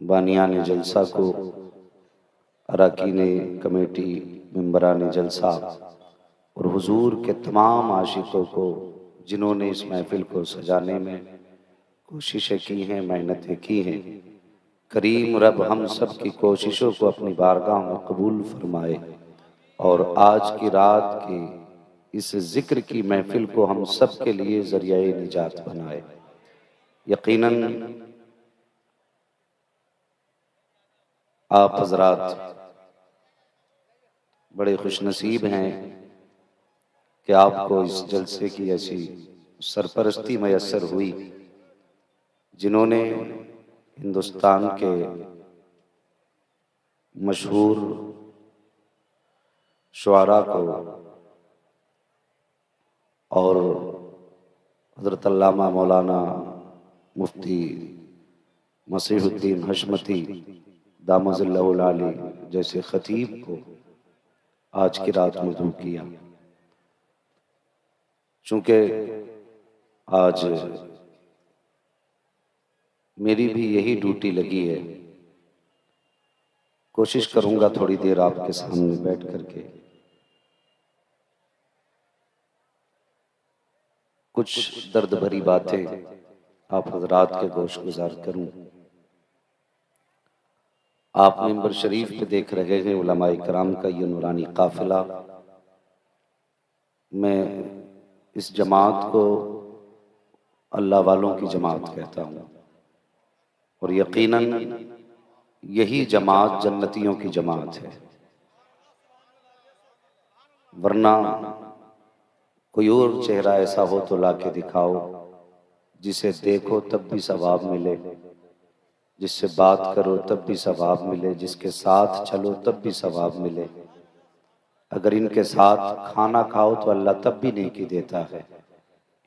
बानियान जलसा को, अरकान कमेटी, मेंबरान जलसा और हुजूर के तमाम आशिकों को जिन्होंने इस महफिल को सजाने में कोशिशें की हैं, मेहनतें की हैं। करीम रब हम सब की कोशिशों को अपनी बारगाह में कबूल फरमाए और आज की रात की इस जिक्र की महफिल को हम सब के लिए ज़रिया निजात बनाए। यकीनन आप हजरात बड़े खुशनसीब हैं कि आपको इस जलसे की ऐसी सरपरस्ती मैसर हुई जिन्होंने हिंदुस्तान के मशहूर शुआरा को और हज़रत अल्लामा मौलाना मुफ्ती मसीहुद्दीन हशमती दामजिल्लहुल आली जैसे खतीब को आज की रात मदऊ किया। चूँकि आज मेरी भी यही ड्यूटी लगी है, कोशिश करूंगा थोड़ी देर आपके सामने बैठ करके कुछ दर्द भरी बातें आप हजरात के गोश गुजार करूं। आप मिंबर शरीफ पे देख रहे हैं उलमाए कराम का ये नूरानी काफिला। मैं इस जमात को अल्लाह वालों की जमात कहता हूँ और यकीनन यही जमात जन्नतियों की जमात है, वरना कोई और चेहरा ऐसा हो तो लाके दिखाओ जिसे देखो तब भी सवाब मिले, जिससे बात करो तब भी सवाब मिले, जिसके साथ चलो तब भी सवाब मिले। अगर इनके साथ खाना खाओ तो अल्लाह तब भी नेकी देता है,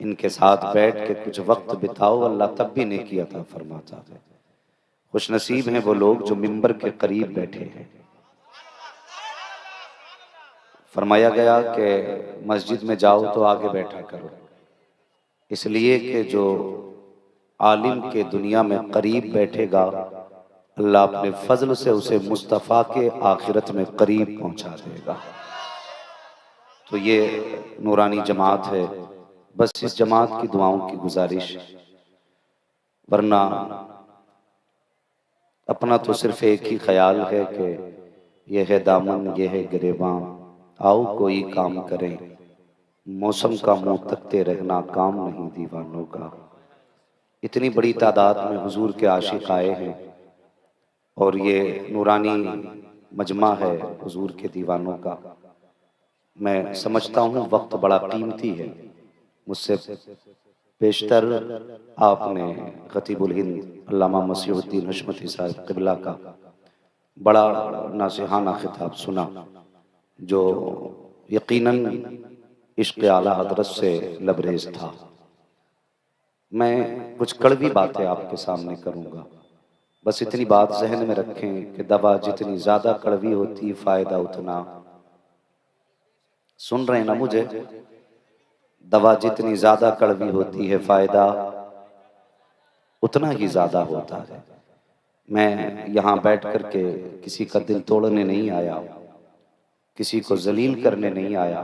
इनके साथ बैठ के कुछ वक्त बिताओ अल्लाह तब भी नेकी अता फरमाता है। खुशनसीब हैं वो लोग जो मिंबर के करीब बैठे हैं। फरमाया गया कि मस्जिद में जाओ तो आगे बैठा करो, इसलिए कि जो आलिम के दुनिया में करीब बैठेगा अल्लाह अपने फजल से उसे मुस्तफ़ा के आखिरत में करीब पहुंचा देगा। तो ये नूरानी जमात है, बस इस जमात की दुआओं की गुजारिश, वरना अपना तो सिर्फ एक ही ख्याल है कि ये है दामन ये है गिरेबां, आओ कोई काम करें, मौसम का मुंह तकते रहना काम नहीं दीवानों का। इतनी बड़ी तादाद में हुजूर के आशिक आए हैं और ये नूरानी मजमा है हुजूर के दीवानों का। मैं समझता हूँ वक्त बड़ा कीमती है, मुझसे पेशतर आपने खतीबुल हिंद अल्लामा मसीहुद्दीन हशमती साहब क़िबला का बड़ा नासिहाना खिताब सुना जो यकीनन इश्क़ आला हज़रत से लबरेज था। मैं कुछ कड़वी बातें आपके सामने करूँगा, बस इतनी बात जहन में रखें कि दवा जितनी ज़्यादा कड़वी होती फ़ायदा उतना, सुन रहे हैं ना मुझे, दवा जितनी ज़्यादा कड़वी होती है फ़ायदा उतना ही ज़्यादा होता है। मैं यहाँ बैठ कर के किसी का दिल तोड़ने नहीं आया, किसी को जलील करने नहीं आया,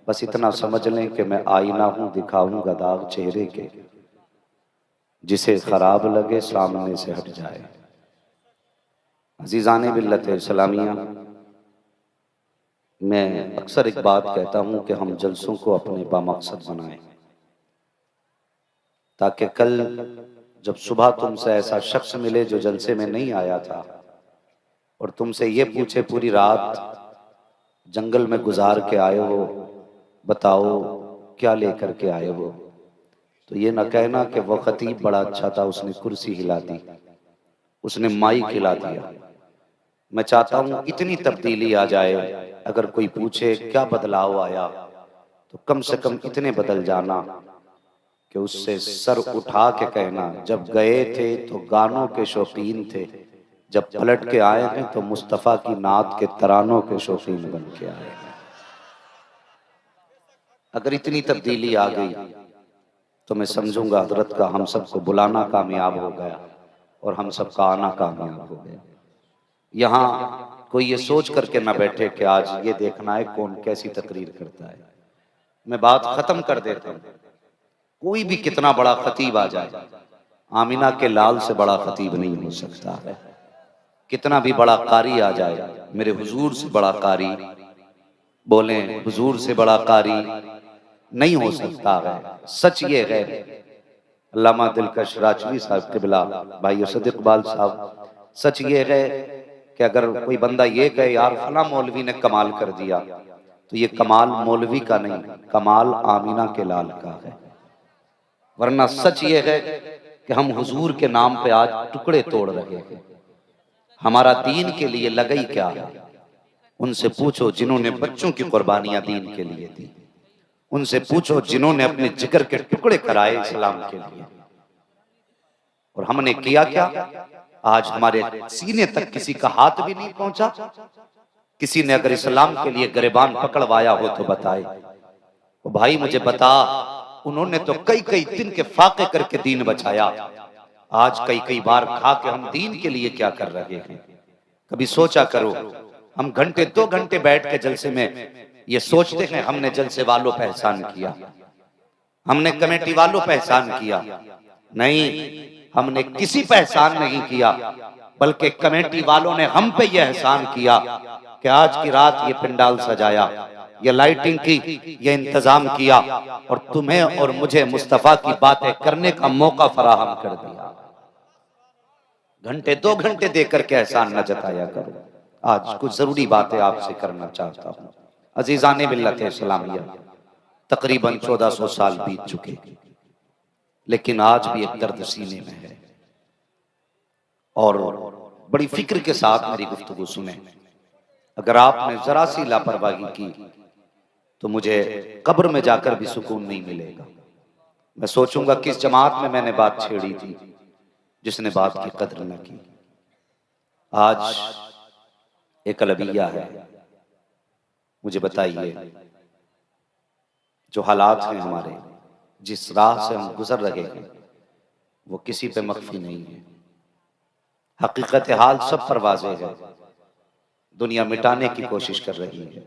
बस इतना समझ लें कि मैं आईना हूँ, दिखाऊंगा दाग चेहरे के, जिसे खराब लगे सामने से हट जाए। अजीज़ाने बिल्लत सलामिया, मैं अक्सर एक बात कहता हूँ कि हम जलसों को अपने बामकसद बनाएं, ताकि कल जब सुबह तुमसे ऐसा शख्स मिले जो जलसे में नहीं आया था और तुमसे ये पूछे पूरी रात जंगल में गुजार के आए हो, बताओ क्या लेकर के आए हो, तो ये ना कहना कि वो खतीब बड़ा अच्छा था, उसने कुर्सी हिला दी, उसने माइक हिला दिया। मैं चाहता हूँ इतनी तब्दीली आ जाए, अगर कोई पूछे क्या बदलाव आया तो कम से कम इतने बदल जाना कि उससे सर उठा के कहना जब गए थे तो गानों के शौकीन थे, जब पलट के आए हैं तो मुस्तफ़ा की नात के तरानों के शौकीन बन के आए हैं। अगर इतनी तब्दीली आ गई तो मैं समझूंगा हजरत का हम सबको बुलाना कामयाब हो गया और हम सबका आना कामयाब हो गया। यहाँ कोई ये सोच करके ना बैठे कि आज ये देखना है कौन कैसी तकरीर करता है। मैं बात खत्म कर देता हूँ। कोई भी कितना बड़ा खतीब आ जाए, आमिना के लाल से बड़ा खतीब नहीं हो सकता है। कितना भी बड़ा कारी आ जाए, मेरे हुजूर से बड़ा कारी, बोले हुजूर से बड़ा कारी नहीं हो सकता है। सच ये है, अल्लामा दिलकश राजवी साहब क़िबला, भाई असद इकबाल साहब, सच ये है कि अगर कोई बंदा ये कहे यार फला मौलवी ने कमाल कर दिया, तो ये कमाल मौलवी का नहीं, कमाल आमिना के लाल का है। वरना सच ये है कि हम हुजूर के नाम पे आज टुकड़े तोड़ रहे हैं। हमारा दीन के लिए लगई क्या है? उनसे पूछो जिन्होंने बच्चों की कुर्बानियां दीन के लिए दी। उनसे पूछो जिन्होंने अपने जिगर के टुकड़े कराए इस्लाम के लिए। और हमने किया क्या? आज हमारे सीने तक किसी का हाथ भी नहीं पहुंचा। किसी ने अगर इस्लाम के लिए गिरबान पकड़वाया हो तो बताए। तो भाई मुझे बता, उन्होंने तो कई कई दिन के फाके करके दीन बचाया। आज कई कई बार खा के हम दीन के लिए क्या कर रहे हैं? कभी सोचा करो। हम घंटे 2 घंटे बैठ के जलसे में ये सोचते हैं हमने जलसे वालों पे एहसान किया, हमने कमेटी वालों पे एहसान किया। नहीं, हमने किसी पे एहसान नहीं किया, बल्कि कमेटी वालों ने हम पे यह एहसान किया कि आज की रात ये पंडाल सजाया, ये लाइटिंग की, ये इंतजाम किया और तुम्हें और मुझे मुस्तफा की बातें करने का मौका फराहम कर दिया। घंटे 2 घंटे देकर के एहसान न जताया करो। आज कुछ जरूरी बातें आपसे करना चाहता हूँ। अजीजाने मिल्लत इस्लामिया, तकरीबन 1400 साल बीत चुके, लेकिन आज भी एक दर्द सीने में है। और बड़ी फिक्र के साथ मेरी गुफ्तगू सुने। अगर आपने जरा सी लापरवाही की तो मुझे कब्र में जाकर भी सुकून नहीं मिलेगा। मैं सोचूंगा किस जमात में मैंने बात छेड़ी थी जिसने बात की कद्र न की। आज एक अलविया है, मुझे बताइए जो हालात हैं हमारे, जिस राह से हम गुजर रहे हैं, वो किसी पे मख्फी नहीं है। हकीकत हाल सब पर वाज़ेह है। दुनिया मिटाने की कोशिश कर रही है,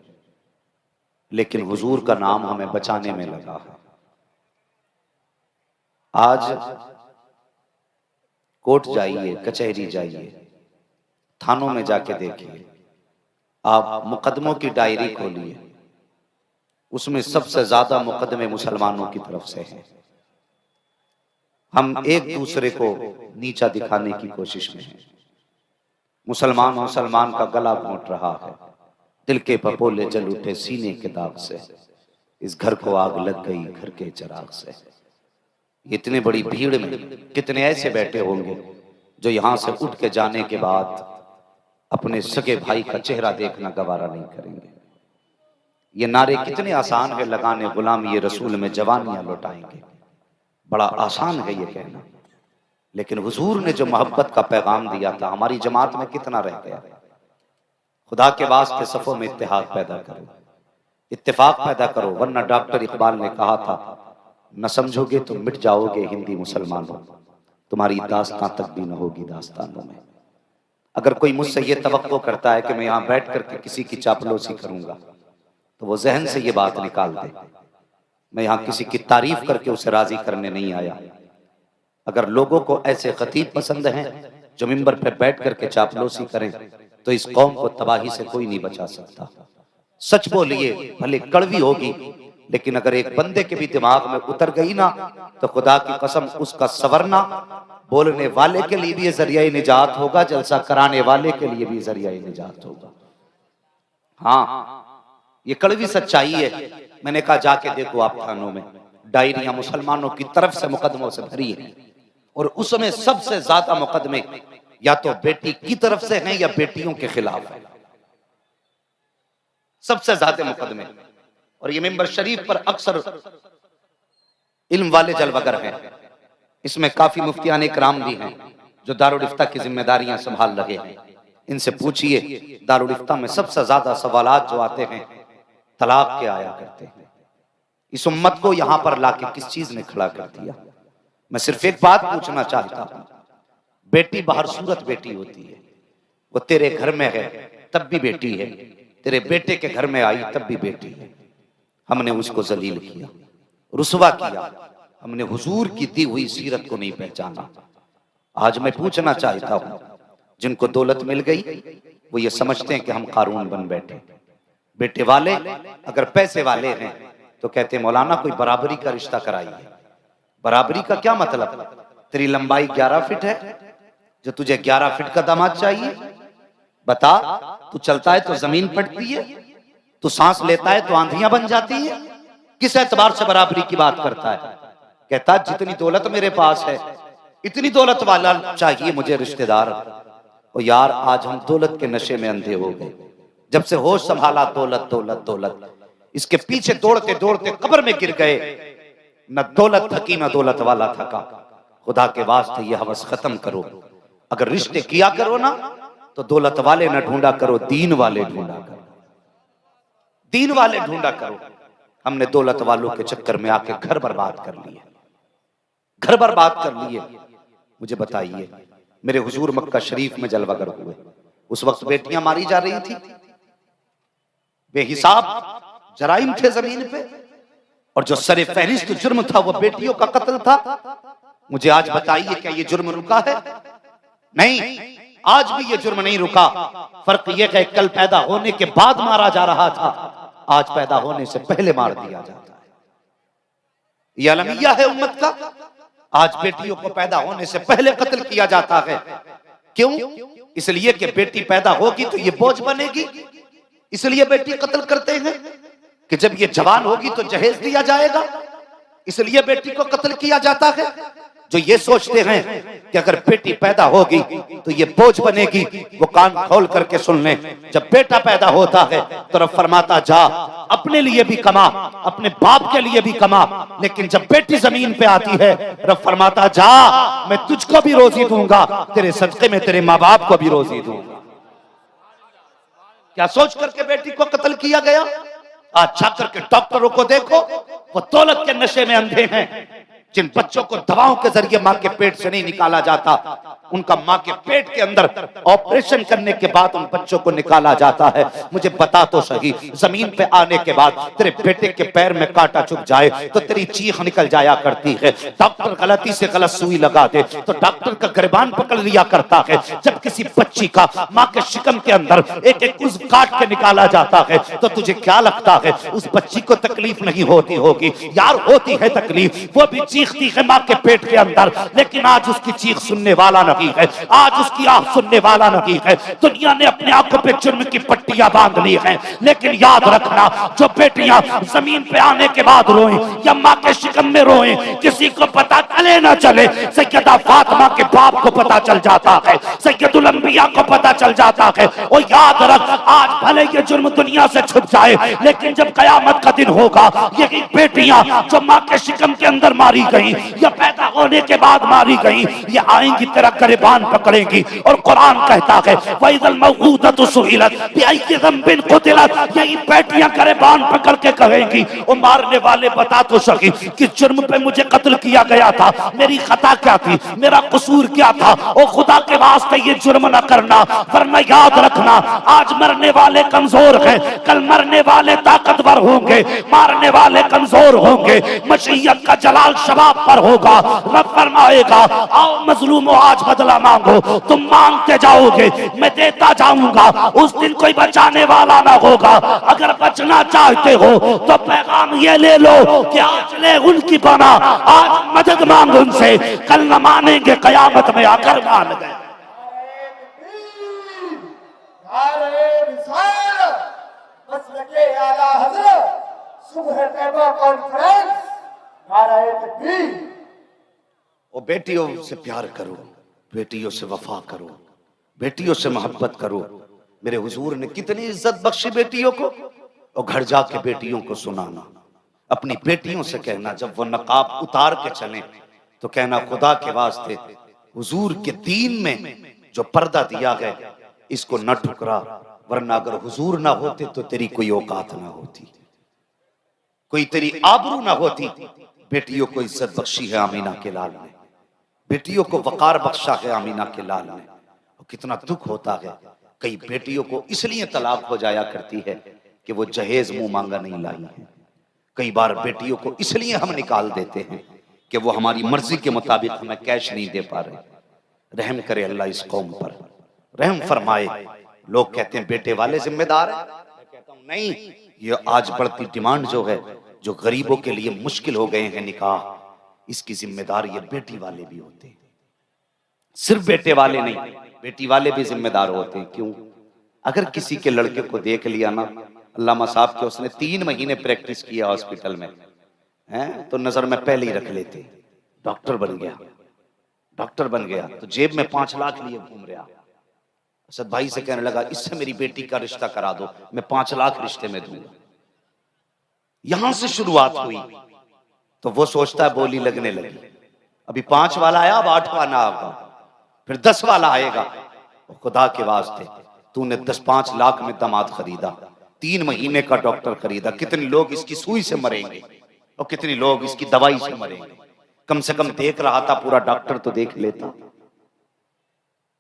लेकिन हुजूर का नाम हमें बचाने में लगा है। आज कोर्ट जाइए, कचहरी जाइए, थानों में जाके देखिए, आप मुकदमों की डायरी खोलिए, उसमें सबसे ज्यादा मुकदमे मुसलमानों की तरफ से हैं। हम एक दूसरे को नीचा दिखाने की कोशिश में हैं। मुसलमान मुसलमान का गला घोंट रहा है, दिल के पपोले जल उठे सीने के दाग से, इस घर को आग लग गई घर के चिराग से। इतनी बड़ी भीड़ में कितने ऐसे बैठे होंगे जो यहां से उठ के जाने के बाद अपने सगे भाई का चेहरा देखना गवारा नहीं करेंगे। ये नारे कितने आसान है लगाने, गुलाम ये रसूल में जवानियां लौटाएंगे। बड़ा आसान है ये कहना, लेकिन हुजूर ने जो मोहब्बत का पैगाम दिया था हमारी जमात में कितना रह गया। खुदा के वास्ते सफों में इत्तेहाद पैदा करो, इत्तेफाक पैदा करो, वरना डॉक्टर इकबाल ने कहा था न समझोगे तो मिट जाओगे हिंदी मुसलमानों, तुम्हारी दास्तां तक भी न होगी दास्तानों में। अगर कोई मुझसे ये तवक्को करता है कि मैं यहाँ बैठ करके किसी की चापलूसी करूंगा, तो वो जहन से ये बात निकाल दे। मैं यहाँ किसी की तारीफ करके उसे राजी करने नहीं आया। अगर लोगों को ऐसे खतीब पसंद हैं जो मिंबर पे बैठ करके चापलूसी करें, तो इस कौम को तबाही से कोई नहीं बचा सकता। सच बोलिए, भले कड़वी होगी, लेकिन अगर एक बंदे के भी दिमाग में उतर गई ना, तो खुदा की कसम उसका सवरना बोलने वाले के लिए भी जरिया निजात होगा, जलसा कराने वाले के लिए भी जरिया निजात होगा। हाँ, ये कड़वी सच्चाई है। मैंने कहा जाके देखो आप थानों में डायरियां मुसलमानों की तरफ से मुकदमों से भरी है, और उसमें सबसे ज्यादा मुकदमे या तो बेटी की तरफ से हैं या बेटियों के खिलाफ है, सबसे ज्यादा मुकदमे। और ये मिंबर शरीफ पर अक्सर इल्म वाले जलवगर हैं। इसमें काफी मुफ्तियान इकराम भी हैं जो दारुल इफ्ता की जिम्मेदारियां संभाल रहे हैं। इनसे पूछिए, दारुल इफ्ता में सबसे ज्यादा सवालात जो आते हैं तलाक के आया करते हैं। इस उम्मत को यहां पर लाके किस चीज ने खड़ा कर दिया? मैं सिर्फ एक बात पूछना चाहता हूं, बेटी बाहर सूरत बेटी होती है, वो तेरे घर में है तब भी बेटी है, तेरे बेटे के घर में आई तब भी बेटी है। हमने उसको जलील किया, रुसवा किया, हमने हुजूर की दी हुई सीरत को नहीं पहचाना। आज मैं पूछना चाहता हूं, जिनको दौलत मिल गई वो ये समझते हैं कि हम कारून बन बैठे। बेटे वाले अगर पैसे वाले हैं तो कहते मौलाना कोई बराबरी का रिश्ता कराइए। बराबरी का क्या मतलब? तेरी लंबाई 11 फीट है, जो तुझे 11 फीट का दामाद चाहिए? बता, तू चलता है तो जमीन फटती है, तू सांस लेता है तो आंधियां बन जाती है, किस एतबार से बराबरी की बात करता है? कहता जितनी दौलत मेरे पास है इतनी दौलत वाला चाहिए मुझे रिश्तेदार। और यार आज हम दौलत के नशे में अंधे हो गए। जब से होश संभाला दौलत दौलत दौलत, इसके पीछे दौड़ते दौड़ते कब्र में गिर गए। न दौलत थकी न दौलत वाला थका। खुदा के वास्ते ये हवस खत्म करो। अगर रिश्ते किया करो ना तो दौलत वाले न ढूंढा करो, दीन वाले ढूंढा करो, दीन वाले ढूंढा करो। हमने दौलत वालों के चक्कर में आके घर बर्बाद कर लिए, घर बर्बाद कर लिए। मुझे बताइए, मेरे हुजूर मक्का शरीफ में जलवागर हुए, उस वक्त बेटियां मारी जा रही थी, बेहिसाब जराइम थे जमीन पे, और जो सरे फहरिस्त जुर्म था वो बेटियों का कत्ल था। मुझे आज बताइए क्या ये जुर्म रुका है? नहीं, आज भी ये जुर्म नहीं रुका। फर्क ये है कल पैदा होने के बाद मारा जा रहा था, आज पैदा होने से पहले मार दिया जाता है। यह अलमिया है उम्मत का। आज बेटियों को पैदा होने से पहले कत्ल किया जाता है। क्यों? इसलिए कि बेटी पैदा होगी तो ये बोझ बनेगी, इसलिए बेटी कत्ल करते हैं कि जब ये जवान होगी तो जहेज दिया जाएगा, इसलिए बेटी को कत्ल किया जाता है। जो ये सोचते हैं कि अगर बेटी पैदा होगी तो ये बोझ बनेगी, वो कान खोल करके सुन लें। जब बेटा पैदा होता है तो रब फरमाता जा अपने लिए भी कमा, अपने बाप के लिए भी कमा, लेकिन जब बेटी जमीन पे आती है रब फरमाता जा मैं तुझको भी रोजी दूंगा, तेरे सदके में तेरे माँ बाप को भी रोजी दूंगा। क्या सोच करके बेटी को कत्ल किया गया? आज जाकर के डॉक्टरों को देखो, वो दौलत के नशे में अंधे हैं। जिन बच्चों को दवाओं के जरिए मां के पेट से नहीं निकाला जाता, उनका मां के पेट के अंदर ऑपरेशन करने के बाद उन बच्चों को निकाला जाता है। मुझे बता तो सही, जमीन पे आने के बाद तेरे बेटे के पैर में कांटा चुभ जाए तो तेरी चीख निकल जाया करती है। डॉक्टर गलती से गलत सुई लगा दे तो डॉक्टर का गिरबान पकड़ लिया करता है। जब किसी बच्ची का मां के शिकम के अंदर एक एक उज़्व काट के निकाला जाता है तो तुझे क्या लगता है उस बच्ची को तकलीफ नहीं होती होगी? यार होती है तकलीफ, वो भी चीखती है मां के पेट के अंदर, लेकिन आज उसकी चीख सुनने वाला नहीं है, आज उसकी आह सुनने वाला नहीं है। दुनिया ने अपने आंखों पे जुर्म की पट्टियां बांध ली हैं, लेकिन याद रखना जो बेटियां जमीन पे आने के बाद रोएं या मां के शिकम में रोएं, किसी को पता चले ना चले, सैयदा फातिमा के बाप को पता चल जाता है, सैयदुल अंबिया को पता चल जाता है। और याद रख, आज भले ये जुर्म दुनिया से छुप जाए, लेकिन जब कयामत का दिन होगा यही बेटियां जो मां के शिकम के अंदर मारी गई या पैदा होने के बाद मारी गई, ये आएंगी तेरा गिरबान पकड़ेंगी। और कुरान कहता है वइज़ल मौऊदतु सुइलत बिअय्यि ज़ंबिन क़ुतिलत, यही बेटियां गिरबान पकड़ के कहेंगी ओ मारने वाले बता तो सकी किस जुर्म पे मुझे कत्ल किया गया था, मेरी खता क्या थी, मेरा कसूर क्या था? ओ खुदा के वास्ते ये जुर्म न करना, वरना याद रखना आज मरने वाले कमजोर हैं, कल मरने वाले ताकतवर होंगे, मारने वाले कमजोर होंगे। मशीयत का जलाल शबाब पर होगा। रब फरमाएगा आओ मजलूमो आज बदला मांगो, तुम मांगते जाओगे मैं देता जाऊंगा, उस दिन कोई बचाने वाला ना होगा। अगर बचना चाहते हो तो पैगाम ये ले लो कि आज ले उनकी बना, आज मदद मांग उनसे, कल न मानेंगे कयामत में आकर मान गए। ओ बेटियों से प्यार करो, बेटियों से वफा करो, बेटियों से मोहब्बत करो। मेरे हुजूर ने कितनी इज्जत बख्शी बेटियों को। और घर जाके बेटियों को सुनाना, अपनी बेटियों से कहना जब वो नकाब उतार के चले तो कहना खुदा के वास्ते हुजूर के दीन में जो पर्दा दिया है इसको न ठुकरा, वरना अगर हुजूर ना होते तो तेरी कोई औकात ना होती, कोई तेरी आबरू ना होती। बेटियों को इज्जत बख्शी है आमीना के लाल ने। बेटियों को वकार बख्शा है आमीना के लाल ने। और कितना दुख होता है, कई बेटियों को इसलिए तलाक हो जाया करती है कि वो जहेज मुंह मांगा नहीं लाई है। कई बार बेटियों को इसलिए हम निकाल देते हैं कि वो हमारी मर्जी के मुताबिक हमें कैश नहीं दे पा रहे। रहम करे अल्लाह इस कौम पर, रहम फरमाए। लोग कहते हैं बेटे वाले जिम्मेदार हैं, मैं कहता हूं नहीं, ये आज बढ़ती डिमांड जो है, जो गरीबों के लिए मुश्किल हो गए हैं निकाह, इसकी जिम्मेदार ये बेटी वाले भी होते हैं। सिर्फ बेटे वाले नहीं, बेटी वाले भी जिम्मेदार होते हैं। क्यों? अगर किसी के लड़के को देख लिया ना, अल्लामा साहब के उसने 3 महीने प्रैक्टिस किया हॉस्पिटल में, हैं तो नजर में पहले ही रख लेते, डॉक्टर बन गया, डॉक्टर बन गया, तो जेब में 5 लाख लिए घूम रहा। असद भाई से कहने लगा इससे मेरी बेटी का रिश्ता करा दो, मैं 5 लाख रिश्ते में दूंगा। यहां से शुरुआत हुई तो वो सोचता है बोली लगने लगी, अभी 5 वाला आया, अब 8 वाला आएगा, फिर 10 वाला आएगा। खुदा के वास्ते तूने 10-5 लाख में दामाद खरीदा, 3 महीने का डॉक्टर खरीदा, कितने लोग इसकी सुई से मरेंगे और कितने लोग इसकी दवाई से मरेंगे। कम से कम देख रहा था, पूरा डॉक्टर तो देख लेता।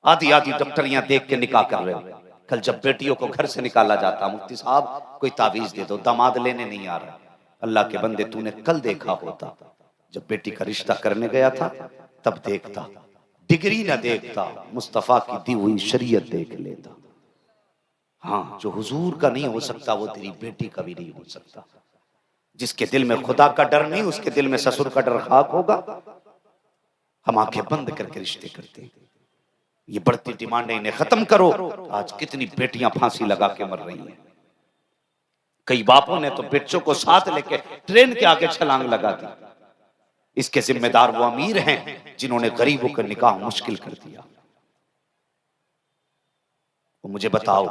आधी आधी डॉक्टरियां देख के निकाह कर रहे हो। कल जब बेटियों को घर से निकाला जाता, मुफ्ती साहब कोई तावीज दे दो, दामाद लेने नहीं आ रहा। अल्लाह के बंदे तूने कल देखा होता, जब बेटी का रिश्ता करने गया था तब देखता, डिग्री ना देखता, मुस्तफा की दी हुई शरीयत देख लेता। हाँ, जो हुजूर का नहीं हो सकता वो तेरी बेटी का भी नहीं हो सकता। जिसके दिल में खुदा का डर नहीं, उसके दिल में ससुर का डर खाक होगा। हम आंखें बंद करके रिश्ते करते हैं। ये बढ़ती डिमांड इन्हें खत्म करो। आज कितनी बेटियां फांसी लगा के मर रही हैं। कई बापों ने तो बच्चों को साथ लेके ट्रेन के आगे छलांग लगा दी। इसके जिम्मेदार वो अमीर हैं जिन्होंने गरीबों का निकाह मुश्किल कर दिया। तो मुझे बताओ,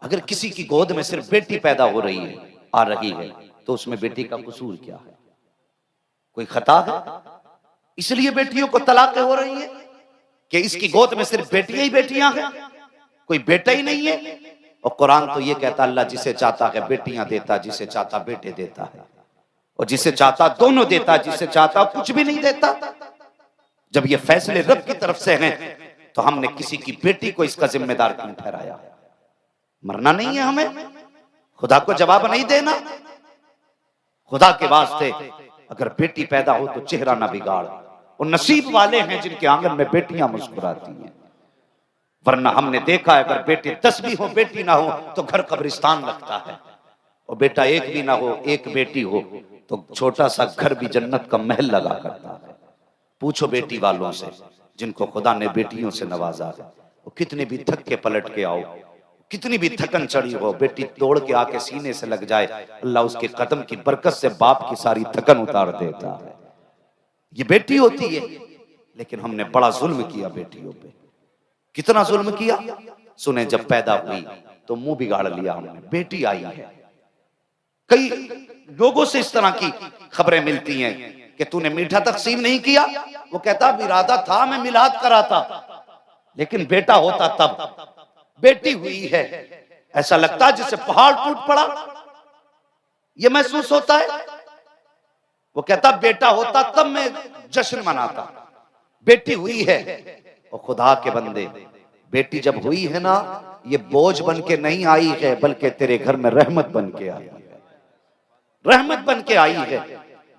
अगर किसी की गोद में सिर्फ बेटी पैदा हो रही है, आ रही है, तो उसमें बेटी का कसूर क्या है? कोई खता है? इसलिए बेटियों को तलाक हो रही है कि इसकी गोद में सिर्फ बेटियां ही बेटियां हैं, कोई बेटा ही नहीं है। और कुरान तो ये कहता, अल्लाह जिसे चाहता है बेटियां देता, जिसे चाहता बेटे देता है, और जिसे चाहता दोनों देता, जिसे चाहता कुछ भी नहीं देता। जब ये फैसले रब की तरफ से हैं तो हमने किसी की बेटी को इसका जिम्मेदार क्यों ठहराया? मरना नहीं है हमें? खुदा को जवाब नहीं देना? खुदा के वास्ते अगर बेटी पैदा हो तो चेहरा ना बिगाड़। और नसीब वाले हैं जिनके आंगन में बेटियां मुस्कुराती हैं, वरना हमने देखा है अगर बेटे 10 भी हो, बेटी ना हो तो घर कब्रिस्तान लगता है। और बेटा एक भी ना हो, एक बेटी हो तो छोटा सा घर भी जन्नत का महल लगा करता है। पूछो बेटी वालों से जिनको खुदा ने बेटियों से नवाजा है, वो कितने भी थक के पलट के आओ, कितनी भी थकन चढ़ी हो, बेटी दौड़ के आके सीने से लग जाए, अल्लाह उसके कदम की बरकत से बाप की सारी थकन उतार देता है। ये बेटी होती है, लेकिन हमने बड़ा जुल्म किया बेटियों पे। कितना जुल्म किया? सुने, जब पैदा हुई तो मुंह बिगाड़ लिया हमने, बेटी आई है। कई लोगों से इस तरह की खबरें मिलती हैं कि तूने मीठा तकसीम नहीं किया। वो कहता इरादा था, मैं मिलाद करा था, लेकिन बेटा होता तब। बेटी हुई है, ऐसा लगता जैसे पहाड़ टूट पड़ा, ये महसूस होता है। वो कहता बेटा होता तब मैं जश्न मनाता, बेटी हुई है। और खुदा के बंदे, बेटी जब हुई है ना, ये बोझ बन के नहीं आई है, बल्कि तेरे घर में रहमत बन के आई है, रहमत बन के आई है।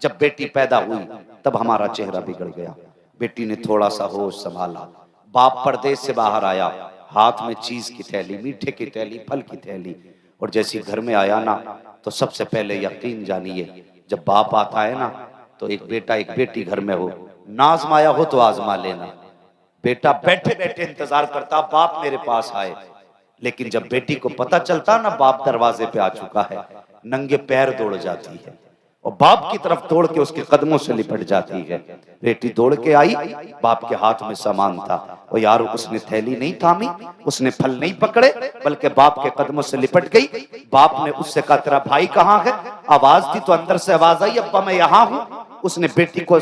जब बेटी पैदा हुई तब हमारा चेहरा बिगड़ गया। बेटी ने थोड़ा सा होश संभाला, बाप परदेश से बाहर आया, हाथ में चीज की थैली, मीठे की थैली, फल की थैली, और जैसी घर में आया ना तो सबसे पहले यकीन जानिए, जब बाप आता है ना तो एक बेटा एक बेटी घर में हो, ना आजमाया हो तो आजमा लेना। बेटा बैठे बैठे इंतजार करता बाप मेरे पास आए, लेकिन जब बेटी को पता चलता ना बाप दरवाजे पे आ चुका है, नंगे पैर दौड़ जाती है और बाप की तरफ दौड़ के उसके कदमों से लिपट जाती है। बेटी दौड़ के आई, बाप के हाथ में सामान था, और यार उसने थैली नहीं थामी, उसने फल नहीं पकड़े, बल्कि बाप के कदमों से लिपट गई। बाप ने उससे कहा तेरा भाई कहाँ है? आवाज थी तो अंदर से आवाज आई, अब्बा मैं यहाँ हूँ। उसने बेटी को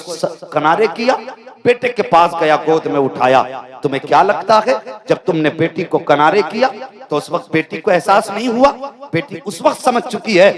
किनारे किया, बेटे के पास गया, गोद में उठाया। तुम्हें क्या लगता है जब तुमने बेटी को किनारे किया तो उस वक्त बेटी को एहसास नहीं हुआ? बेटी उस वक्त समझ चुकी है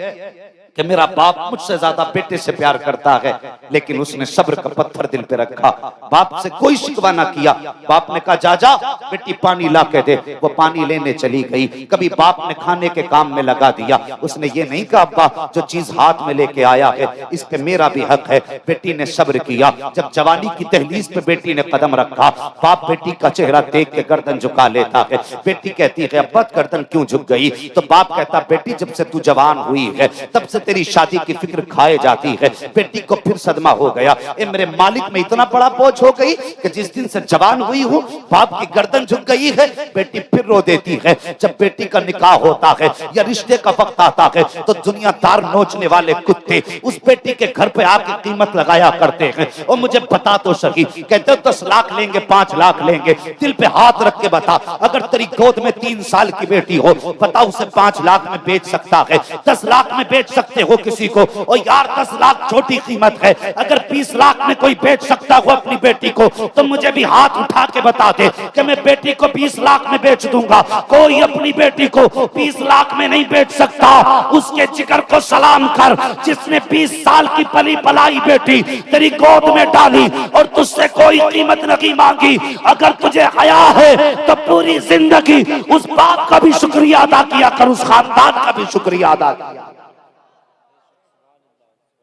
कि मेरा बाप मुझसे ज्यादा बेटे से प्यार करता है, लेकिन उसने सब्र का पत्थर दिल पे रखा, बाप से कोई शिकवा ना किया। बाप ने कहा जा जा बेटी पानी ला के दे, वो पानी लेने चली गई। कभी बाप ने खाने के काम में लगा दिया, उसने ये नहीं कहा अब्बा जो चीज हाथ में लेके आया है इस पे मेरा भी हक है। बेटी ने सब्र किया। जब जवानी की दहलीज पे बेटी ने कदम रखा, बाप बेटी का चेहरा देख के गर्दन झुका लेता है। बेटी कहती है अब्बा गर्दन क्यों झुक गई? तो बाप कहता बेटी जब से तू जवान हुई है तब से तेरी शादी की फिक्र खाए जाती है। बेटी को फिर सदमा हो गया, ए मेरे मालिक में इतना बड़ा बोझ हो गई कि जिस दिन से जवान हुई हूँ बाप की गर्दन झुक गई है। बेटी फिर रो देती है। जब बेटी का निकाह होता है या रिश्ते का वक्त आता है तो दुनियादार नोचने वाले कुत्ते उस बेटी के घर पे आके कीमत लगाया करते हैं। और मुझे बता तो सही, कहते 10 लाख लेंगे 5 लाख लेंगे, दिल पे हाथ रख के बता अगर तेरी गोद में 3 साल की बेटी हो बता उसे 5 लाख में बेच सकता है, 10 लाख में बेच सकते हो किसी को? और यार 10 लाख छोटी कीमत है, अगर 20 लाख में कोई बेच सकता हो अपनी बेटी को तो मुझे भी हाथ उठा के बता दे कि मैं बेटी को 20 लाख में बेच दूंगा। कोई अपनी बेटी को 20 लाख में नहीं बेच सकता। उसके जिगर को सलाम कर जिसने 20 साल की पली पलाई बेटी तेरी गोद में डाली और तुझसे कोई कीमत नहीं मांगी। अगर तुझे हया है तो पूरी जिंदगी उस बाप का भी शुक्रिया अदा किया कर, उस खानदान का भी शुक्रिया अदा किया।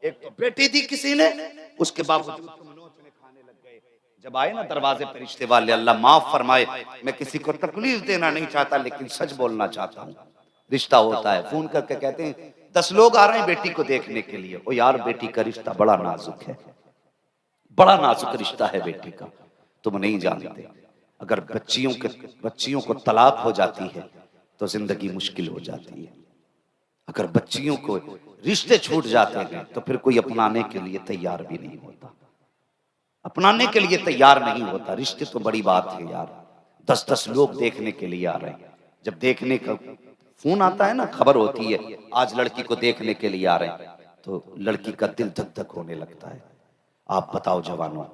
एक तो बेटी दी किसी ने, उसके बावजूद तुम नोचने खाने लग गए। जब आए ना दरवाजे पर रिश्ते वाले, अल्लाह माफ फरमाए, मैं किसी को तकलीफ देना नहीं चाहता लेकिन सच बोलना चाहता हूँ। रिश्ता होता है, फोन करके कहते हैं 10 लोग आ रहे हैं बेटी को देखने के लिए। ओ यार बेटी का रिश्ता बड़ा नाजुक है, बड़ा नाजुक रिश्ता है बेटी का, तुम नहीं जानते। अगर बच्चियों को तलाक हो जाती है तो जिंदगी मुश्किल हो जाती है। अगर बच्चियों को रिश्ते छूट जाते हैं तो फिर कोई अपनाने के लिए तैयार भी नहीं होता, अपनाने के लिए तैयार नहीं होता। रिश्ते तो बड़ी बात है यार, 10-10 लोग देखने के लिए आ रहे हैं। जब देखने का फोन आता है ना, खबर होती है आज लड़की को देखने के लिए आ रहे हैं, तो लड़की का दिल धक धक होने लगता है। आप बताओ जवानों,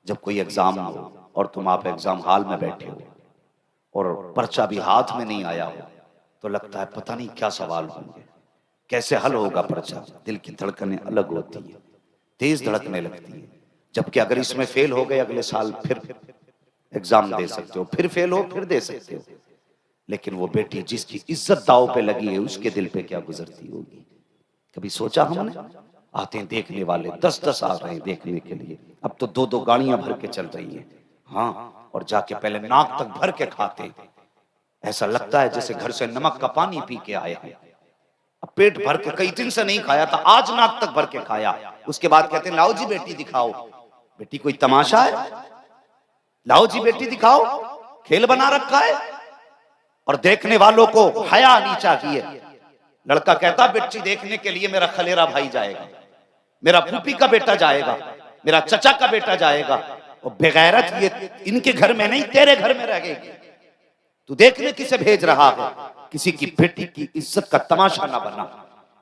जब कोई एग्जाम हो और तुम आप एग्जाम हॉल में बैठे हो और पर्चा भी हाथ में नहीं आया हो तो लगता है पता नहीं क्या सवाल होंगे, कैसे हल होगा पर्चा। दिल की धड़कनें अलग होती है, तेज धड़कने लगती है। जबकि अगर इसमें फेल हो गए अगले साल फिर एग्जाम दे सकते हो, फिर फेल हो फिर दे सकते हो। लेकिन वो बेटी जिसकी इज्जत दाव पे लगी है उसके दिल पे क्या गुजरती होगी, कभी सोचा हमने? आते हैं देखने वाले 10-10 आ रहे हैं देखने के लिए। अब तो 2-2 गाड़ियां भर के चल रही हैं, हाँ, और जाके पहले नाक तक भर के खाते हैं। ऐसा लगता है जैसे घर से नमक का पानी पी के आए हैं। अब पेट भर के कई दिन से नहीं खाया था, आज नाक तक भर के खाया। उसके बाद कहते हैं लाओ जी बेटी दिखाओ। बेटी कोई तमाशा है? लाओ जी बेटी दिखाओ, खेल बना रखा है। और देखने वालों को हया आनी चाहिए। लड़का कहता बच्ची देखने के लिए मेरा खलेरा भाई जाएगा, मेरा फूफी का बेटा जाएगा, मेरा चचा का बेटा जाएगा। और बेगैरत ये इनके घर में नहीं तेरे घर में रहेगी। तू देखने किसे भेज रहा है? किसी की बेटी की इज्जत का तमाशा ना बना।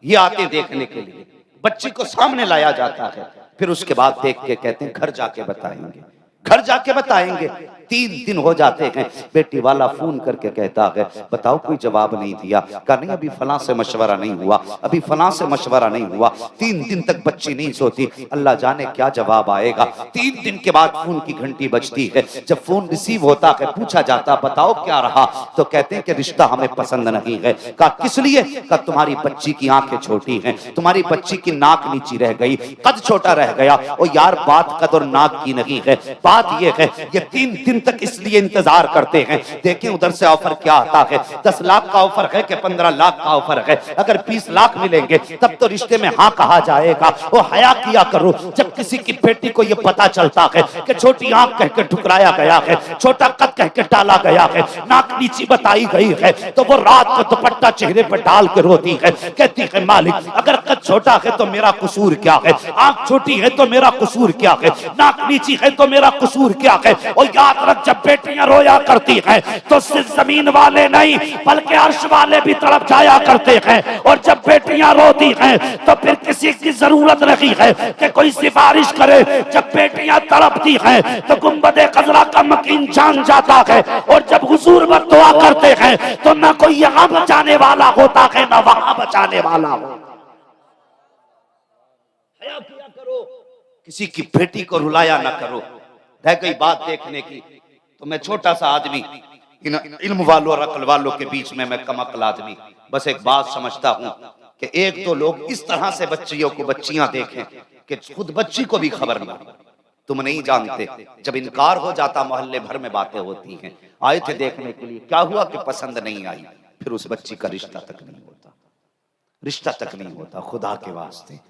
ये आते देखने के लिए, बच्ची को सामने लाया जाता है, फिर उसके बाद देख के कहते हैं घर जाके बताएंगे, घर जाके बताएंगे। 3 दिन हो जाते हैं, बेटी वाला फोन करके कहता है बताओ कोई जवाब नहीं दिया। कहा नहीं अभी फलां से मशवरा नहीं हुआ, अभी फलां से मशवरा नहीं हुआ। 3 दिन तक बच्ची नहीं सोती, अल्लाह जाने क्या जवाब आएगा। 3 दिन के बाद फोन की घंटी बजती है। जब फोन रिसीव होता है पूछा जाता बताओ क्या रहा, तो कहते हैं कि रिश्ता हमें पसंद नहीं है। कहा किस लिए? कहा तुम्हारी बच्ची की आंखें छोटी हैं, तुम्हारी बच्ची की नाक नीची रह गई, कद छोटा रह गया। और यार बात कद और नाक की नहीं है, बात ये है ये 3 दिन तक इसलिए इंतजार करते हैं। देखें उधर से ऑफर क्या आता है, 10 लाख का ऑफर है कि 15 लाख का ऑफर है। अगर 20 लाख मिलेंगे तब तो रिश्ते में हाँ कहा जाएगा। वो हया किया करो जब किसी की बेटी को ये पता चलता है कि छोटी आंख कह के ठुकराया गया है, छोटा कद कह के टाला गया है, नाक नीची बताई गई है, तो वो रात को दुपट्टा चेहरे पर डाल के रोती है, कहती है मालिक अगर कद छोटा है तो मेरा कसूर क्या है, आंख छोटी है तो मेरा कसूर क्या है, नाक नीची है तो मेरा कसूर क्या है। और याद रख जब बेटियां रोया करती हैं तो सिर्फ जमीन वाले नहीं बल्कि अर्श वाले भी तड़प जाया करते हैं। और जब बेटियां रोती हैं तो फिर किसी की जरूरत नहीं है कि कोई सिफारिश करे। जब बेटियां तड़पती हैं तो गुंबदे खजरा का मकीन जान जाता है। और जब हुजूर पर दुआ करते हैं तो ना कोई यहाँ बचाने वाला होता है ना वहां बचाने वाला हो। किसी की बेटी को रुलाया ना करो। रह गई बात देखने की, तो मैं छोटा सा आदमी, इन इल्म वालों और अक्ल वालों के बीच में मैं कम अक्ल आदमी, बस एक बात समझता हूं कि एक दो लोग इस तरह से बच्चियों को बच्चियां देखें कि खुद बच्ची को भी खबर ना। तुम नहीं जानते, जब इनकार हो जाता मोहल्ले भर में बातें होती हैं, आए थे देखने के लिए, क्या हुआ कि पसंद नहीं आई, फिर उस बच्ची का रिश्ता तक नहीं होता, रिश्ता तक नहीं होता। खुदा के वास्ते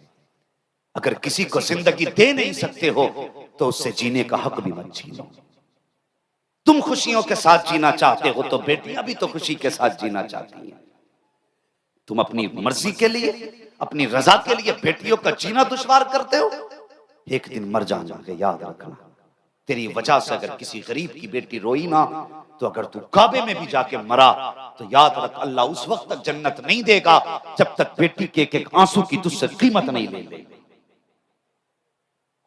अगर किसी को जिंदगी दे नहीं सकते हो तो उससे जीने का हक भी मत छीनो। तुम खुशियों के साथ जीना चाहते हो तो बेटियां भी तो खुशी के साथ जीना चाहती हैं। तुम अपनी मर्जी के लिए, अपनी रजा के लिए बेटियों का जीना दुश्वार करते हो। एक दिन मर जाना के याद रखना, तेरी वजह से अगर किसी गरीब की बेटी रोई ना, तो अगर तू काबे में भी जाके मरा तो याद रख, अल्लाह उस वक्त तक जन्नत नहीं देगा जब तक बेटी के एक एक आंसू की तुझसे कीमत नहीं ले ले।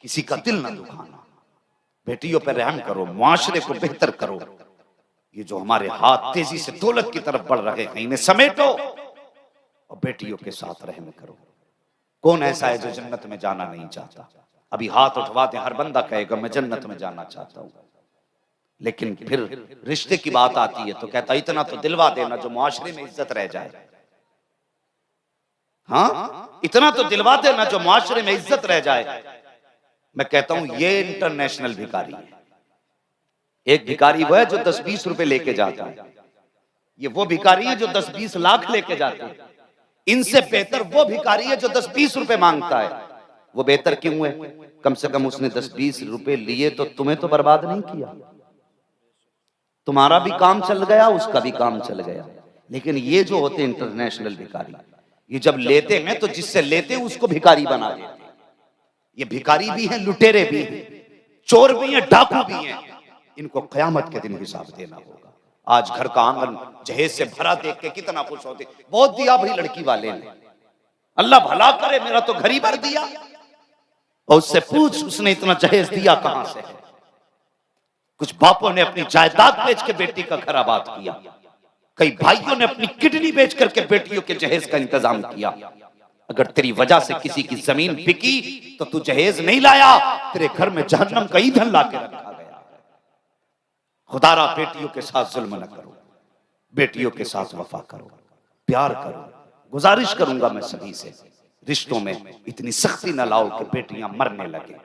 किसी का दिल ना दुखाना, बेटियों पर रहम करो, मुआशरे को बेहतर करो। ये जो हमारे हाथ तेजी से दौलत की तरफ बढ़ रहे हैं, इन्हें समेटो और बेटियों के साथ रहम करो। कौन ऐसा है जो जन्नत में जाना नहीं चाहता? अभी हाथ उठवाते हर बंदा कहेगा मैं जन्नत में जाना चाहता हूं, लेकिन फिर रिश्ते की बात आती है तो कहता इतना तो दिलवा देना जो मुआशरे में इज्जत रह जाए। हाँ, इतना तो दिलवा देना जो मुआशरे में इज्जत रह जाए। मैं कहता हूं ये इंटरनेशनल भिखारी है। एक भिखारी वो है जो 10-20 रुपए लेके जाता है, ये वो भिखारी है जो 10-20 लाख लेके जाते हैं। इनसे बेहतर वो भिखारी है जो 10-20 रुपए मांगता है। वो बेहतर क्यों है? कम से कम उसने 10-20 रुपए लिए तो तुम्हें तो बर्बाद नहीं किया, तुम्हारा भी काम चल गया, उसका भी काम चल गया। लेकिन ये जो होते इंटरनेशनल भिखारी, ये जब लेते हैं तो जिससे लेते हैं उसको भिखारी बना देते हैं। ये भिखारी भी हैं, लुटेरे भी हैं, चोर भी हैं, डाकू भी हैं। इनको कयामत के दिन हिसाब देना होगा। आज घर का आंगन जहेज से भरा देख के कितना खुश होते, बहुत दिया भाई लड़की वाले ने, अल्लाह भला करे, मेरा तो घर ही भर दिया। और उससे पूछ उसने इतना जहेज दिया कहां से है? कुछ बापों ने अपनी जायदाद बेच के बेटी का घर आबाद किया, कई भाइयों ने अपनी किडनी बेच करके बेटियों के जहेज का इंतजाम किया। अगर तेरी वजह से किसी की जमीन बिकी तो तू जहेज नहीं लाया, तेरे घर में जहन्नम का ईंधन लाके रखा गया। खुदारा बेटियों के साथ जुल्म न करो, बेटियों के साथ वफा करो, प्यार करो। गुजारिश करूंगा मैं सभी से, रिश्तों में इतनी सख्ती न लाओ कि बेटियां मरने लगे।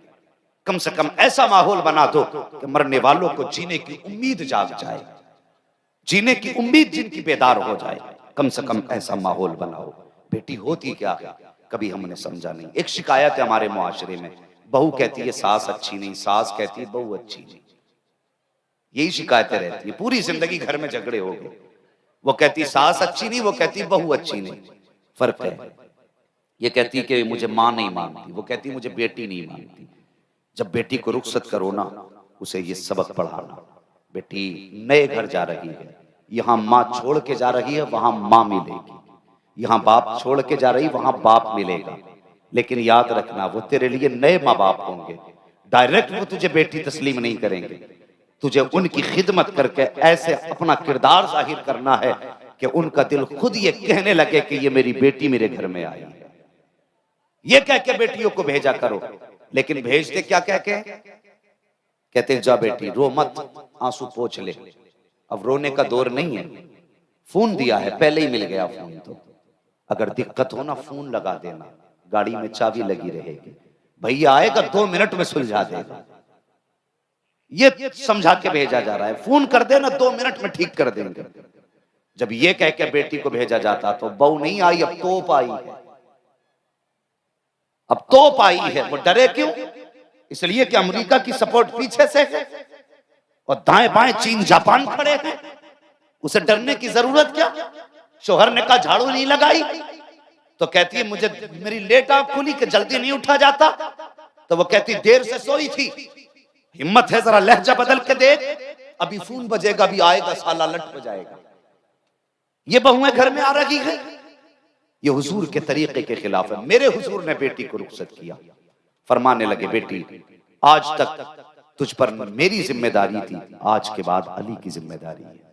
कम से कम ऐसा माहौल बना दो कि मरने वालों को जीने की उम्मीद जाग जाए, जीने की उम्मीद जिनकी बेदार हो जाए। कम से कम ऐसा माहौल बनाओ। बेटी होती क्या है कभी हमने समझा नहीं। एक शिकायत है हमारे मुआशरे में, बहू कहती है सास अच्छी नहीं, सास कहती है बहू अच्छी नहीं। यही शिकायतें रहती है, पूरी जिंदगी घर में झगड़े हो गए। वो कहती सास अच्छी नहीं, वो कहती बहू अच्छी नहीं। फर्क है, ये कहती कि मुझे मां नहीं मानती, वो कहती मुझे बेटी नहीं मानती। जब बेटी को रुखसत करो ना, उसे ये सबक पढ़ाना, बेटी नए घर जा रही है, यहाँ माँ छोड़ के जा रही है, वहां माँ मिलेगी। यहाँ बाप छोड़ के जा रही, वहां बाप मिलेगा। लेकिन याद रखना वो तेरे लिए नए माँ बाप होंगे। डायरेक्ट वो तुझे बेटी तस्लीम नहीं करेंगे, तुझे उनकी खिदमत करके ऐसे अपना किरदार जाहिर करना है कि उनका दिल खुद ये कहने लगे कि ये मेरी बेटी मेरे घर में आई है। ये कह के बेटियों को भेजा करो। लेकिन भेजते क्या कह के? कहते जा बेटी रो मत, आंसू पोंछ ले। अब रोने का दौर नहीं है, फोन दिया है, पहले ही मिल गया फोन। तो अगर दिक्कत हो ना फोन लगा देना, गाड़ी में चाबी लगी रहेगी, भैया आएगा 2 मिनट में सुलझा देगा। ये समझा के भेजा जा रहा है, फोन कर देना 2 मिनट में ठीक कर देंगे। जब ये कह के बेटी को भेजा जाता तो बहू नहीं आई, अब तोप आई है। अब तोप आई है, वो डरे क्यों? इसलिए कि अमेरिका की सपोर्ट पीछे से है और दाएं बाएं चीन जापान खड़े हैं। उसे डरने की जरूरत क्या? शोहर ने कहा झाड़ू नहीं लगाई, तो कहती है मुझे मेरी लेट आंख खुली कि जल्दी नहीं उठा जाता। तो वो कहती देर से सोई थी, हिम्मत है जरा लहजा बदल के देख, अभी फोन बजेगा, अभी आएगा साला लट बजाएगा। ये बहुएं घर में आ रही है, ये हुजूर के तरीके के खिलाफ है। मेरे हुजूर ने बेटी को रुखसत किया, फरमाने लगे बेटी आज तक तुझ पर मेरी जिम्मेदारी थी, आज के बाद अली की जिम्मेदारी है।